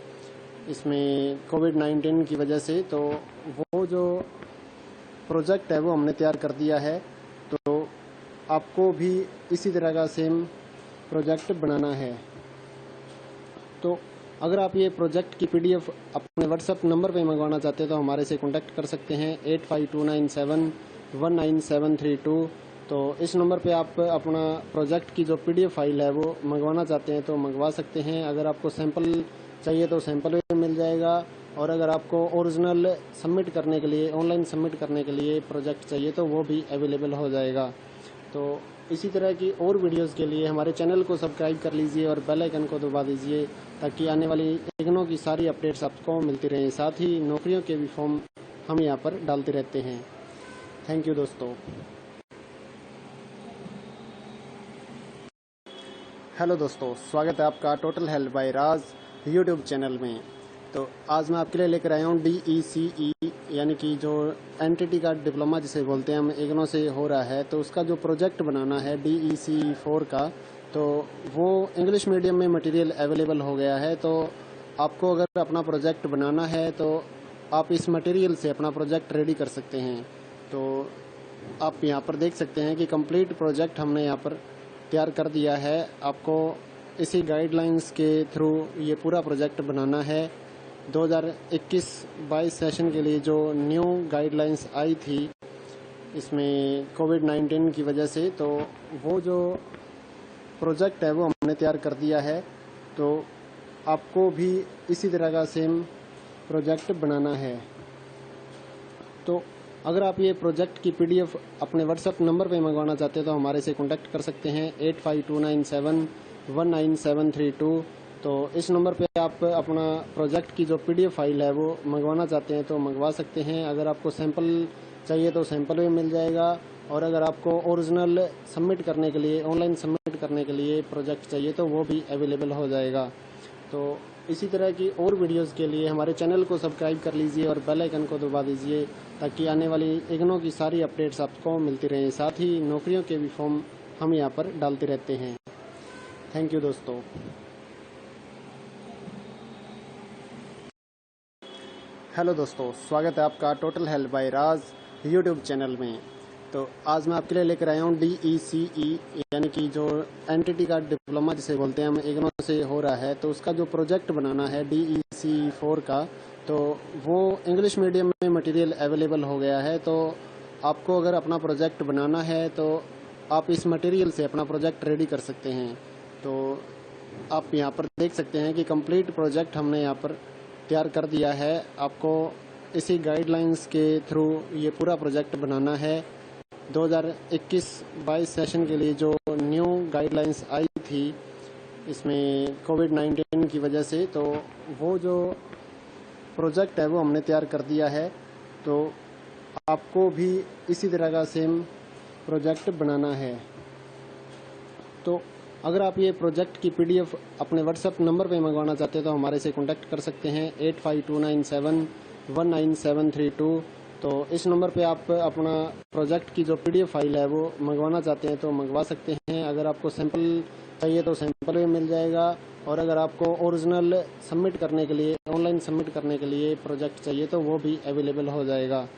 इसमें कोविड-19 की वजह से, तो वो जो प्रोजेक्ट है वो हमने तैयार कर दिया है। तो आपको भी इसी तरह का सेम प्रोजेक्ट बनाना है। तो अगर आप ये प्रोजेक्ट की पीडीएफ अपने व्हाट्सएप नंबर पे मंगवाना चाहते हैं तो हमारे से कॉन्टैक्ट कर सकते हैं 8529719732। तो इस नंबर पे आप अपना प्रोजेक्ट की जो पीडीएफ फाइल है वो मंगवाना चाहते हैं तो मंगवा सकते हैं। अगर आपको सैंपल चाहिए तो सैंपल भी मिल जाएगा, और अगर आपको ओरिजिनल सबमिट करने के लिए, ऑनलाइन सबमिट करने के लिए प्रोजेक्ट चाहिए तो वो भी अवेलेबल हो जाएगा। तो इसी तरह की और वीडियोस के लिए हमारे चैनल को सब्सक्राइब कर लीजिए और बेल आइकन को दबा दीजिए ताकि आने वाली इग्नू की सारी अपडेट्स आपको मिलती रहें। साथ ही नौकरियों के भी फॉर्म हम यहाँ पर डालते रहते हैं। थैंक यू दोस्तों। हेलो दोस्तों, स्वागत है आपका टोटल हेल्थ बाय राज यूट्यूब चैनल में। तो आज मैं आपके लिए लेकर आया हूँ DECE यानी कि जो एनटीटी का डिप्लोमा जिसे बोलते हैं हम, इग्नू से हो रहा है। तो उसका जो प्रोजेक्ट बनाना है DECE 4 का, तो वो इंग्लिश मीडियम में मटेरियल अवेलेबल हो गया है। तो आपको अगर अपना प्रोजेक्ट बनाना है तो आप इस मटेरियल से अपना प्रोजेक्ट रेडी कर सकते हैं। तो आप यहाँ पर देख सकते हैं कि कंप्लीट प्रोजेक्ट हमने यहाँ पर तैयार कर दिया है। आपको इसी गाइडलाइंस के थ्रू ये पूरा प्रोजेक्ट बनाना है। 2021-22 सेशन के लिए जो न्यू गाइडलाइंस आई थी इसमें कोविड-19 की वजह से, तो वो जो प्रोजेक्ट है वो हमने तैयार कर दिया है। तो आपको भी इसी तरह का सेम प्रोजेक्ट बनाना है। तो अगर आप ये प्रोजेक्ट की पीडीएफ अपने व्हाट्सएप नंबर पे मंगवाना चाहते हैं तो हमारे से कांटेक्ट कर सकते हैं 8529719732। तो इस नंबर पे आप अपना प्रोजेक्ट की जो पीडीएफ फाइल है वो मंगवाना चाहते हैं तो मंगवा सकते हैं। अगर आपको सैंपल चाहिए तो सैंपल भी मिल जाएगा, और अगर आपको ओरिजिनल सबमिट करने के लिए, ऑनलाइन सबमिट करने के लिए प्रोजेक्ट चाहिए तो वो भी अवेलेबल हो जाएगा। तो इसी तरह की और वीडियोस के लिए हमारे चैनल को सब्सक्राइब कर लीजिए और बेल आइकन को दबा दीजिए, ताकि आने वाली इग्नो की सारी अपडेट्स आपको मिलती रहें। साथ ही नौकरियों के भी फॉर्म हम यहाँ पर डालते रहते हैं। थैंक यू दोस्तों। हेलो दोस्तों, स्वागत है आपका total help by Raj YouTube channel में। तो आज मैं आपके लिए लेकर आया हूँ DECE यानी कि जो एंटिटी का डिप्लोमा जिसे बोलते हैं हम, इग्नो से हो रहा है। तो उसका जो प्रोजेक्ट बनाना है DECE 4 का, तो वो इंग्लिश मीडियम में मटेरियल अवेलेबल हो गया है। तो आपको अगर अपना प्रोजेक्ट बनाना है तो आप इस मटेरियल से अपना प्रोजेक्ट रेडी कर सकते हैं। तो आप यहाँ पर देख सकते हैं कि कंप्लीट प्रोजेक्ट हमने यहाँ पर तैयार कर दिया है। आपको इसी गाइडलाइंस के थ्रू ये पूरा प्रोजेक्ट बनाना है। 2021-22 सेशन के लिए जो न्यू गाइडलाइंस आई थी इसमें कोविड-19 की वजह से, तो वो जो प्रोजेक्ट है वो हमने तैयार कर दिया है। तो आपको भी इसी तरह का सेम प्रोजेक्ट बनाना है। तो अगर आप ये प्रोजेक्ट की पीडीएफ अपने व्हाट्सएप नंबर पे मंगवाना चाहते हैं तो हमारे से कांटेक्ट कर सकते हैं 8529719732। तो इस नंबर पे आप अपना प्रोजेक्ट की जो पीडीएफ फाइल है वो मंगवाना चाहते हैं तो मंगवा सकते हैं। अगर आपको सैंपल चाहिए तो सैंपल भी मिल जाएगा, और अगर आपको ओरिजिनल सबमिट करने के लिए, ऑनलाइन सबमिट करने के लिए प्रोजेक्ट चाहिए तो वो भी अवेलेबल हो जाएगा।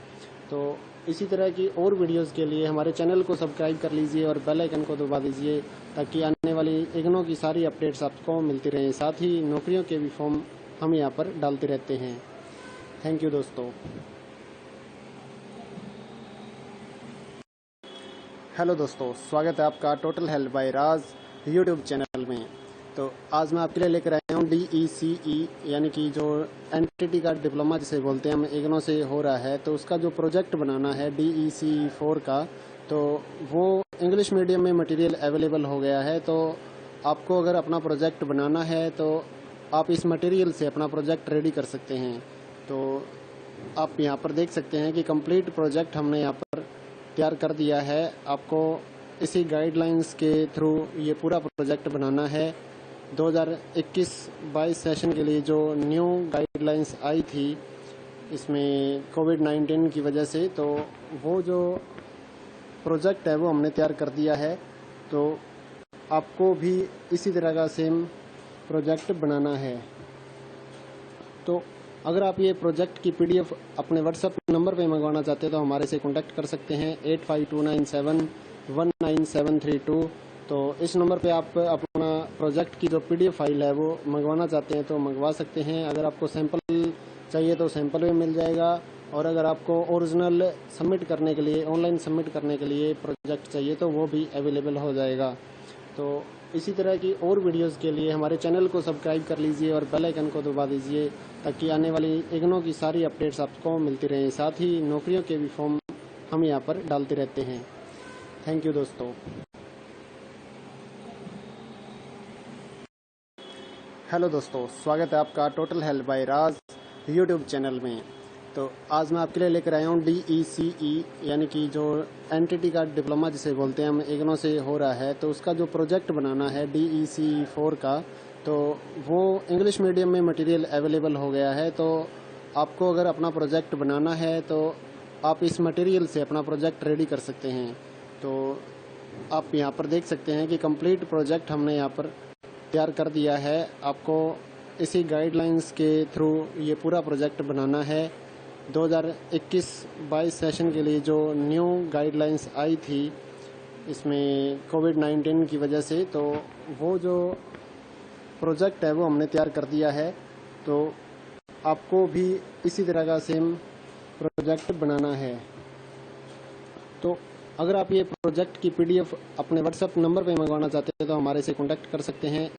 तो इसी तरह की और वीडियोस के लिए हमारे चैनल को सब्सक्राइब कर लीजिए और बेल आइकन को दबा दीजिए, ताकि आने वाली इग्नो की सारी अपडेट्स आपको मिलती रहें। साथ ही नौकरियों के भी फॉर्म हम यहाँ पर डालते रहते हैं। थैंक यू दोस्तों। हेलो दोस्तों, स्वागत है आपका total help by Raj YouTube channel में। तो आज मैं आपके लिए लेकर आया हूँ DECE यानी कि जो एंटिटी का डिप्लोमा जिसे बोलते हैं हम, इग्नो से हो रहा है। तो उसका जो प्रोजेक्ट बनाना है DECE 4 का, तो वो इंग्लिश मीडियम में मटेरियल अवेलेबल हो गया है। तो आपको अगर अपना प्रोजेक्ट बनाना है तो आप इस मटेरियल से अपना प्रोजेक्ट रेडी कर सकते हैं। तो आप यहाँ पर देख सकते हैं कि कंप्लीट प्रोजेक्ट हमने यहाँ पर तैयार कर दिया है। आपको इसी गाइडलाइंस के थ्रू ये पूरा प्रोजेक्ट बनाना है। 2021-22 सेशन के लिए जो न्यू गाइडलाइंस आई थी इसमें कोविड-19 की वजह से, तो वो जो प्रोजेक्ट है वो हमने तैयार कर दिया है। तो आपको भी इसी तरह का सेम प्रोजेक्ट बनाना है। तो अगर आप ये प्रोजेक्ट की पीडीएफ अपने व्हाट्सएप नंबर पे मंगवाना चाहते हैं तो हमारे से कांटेक्ट कर सकते हैं 8529719732। तो इस नंबर पे आप अपना प्रोजेक्ट की जो पीडीएफ फाइल है वो मंगवाना चाहते हैं तो मंगवा सकते हैं। अगर आपको सैंपल चाहिए तो सैंपल भी मिल जाएगा, और अगर आपको ओरिजिनल सबमिट करने के लिए, ऑनलाइन सबमिट करने के लिए प्रोजेक्ट चाहिए तो वो भी अवेलेबल हो जाएगा। तो इसी तरह की और वीडियोस के लिए हमारे चैनल को सब्सक्राइब कर लीजिए और बेल आइकन को दबा दीजिए, ताकि आने वाली इग्नो की सारी अपडेट्स आपको मिलती रहें। साथ ही नौकरियों के भी फॉर्म हम यहाँ पर डालते रहते हैं। थैंक यू दोस्तों। हेलो दोस्तों, स्वागत है आपका total help by Raj YouTube channel में। तो आज मैं आपके लिए लेकर आया हूँ DECE यानी कि जो एंटिटी का डिप्लोमा जिसे बोलते हैं हम, इग्नो से हो रहा है। तो उसका जो प्रोजेक्ट बनाना है DECE 4 का, तो वो इंग्लिश मीडियम में मटेरियल अवेलेबल हो गया है। तो आपको अगर अपना प्रोजेक्ट बनाना है तो आप इस मटेरियल से अपना प्रोजेक्ट रेडी कर सकते हैं। तो आप यहाँ पर देख सकते हैं कि कंप्लीट प्रोजेक्ट हमने यहाँ पर तैयार कर दिया है। आपको इसी गाइडलाइंस के थ्रू ये पूरा प्रोजेक्ट बनाना है। 2021-22 सेशन के लिए जो न्यू गाइडलाइंस आई थी इसमें कोविड-19 की वजह से, तो वो जो प्रोजेक्ट है वो हमने तैयार कर दिया है। तो आपको भी इसी तरह का सेम प्रोजेक्ट बनाना है। तो अगर आप ये प्रोजेक्ट की PDF अपने व्हाट्सएप नंबर पे मंगवाना चाहते हैं तो हमारे से कॉन्टैक्ट कर सकते हैं।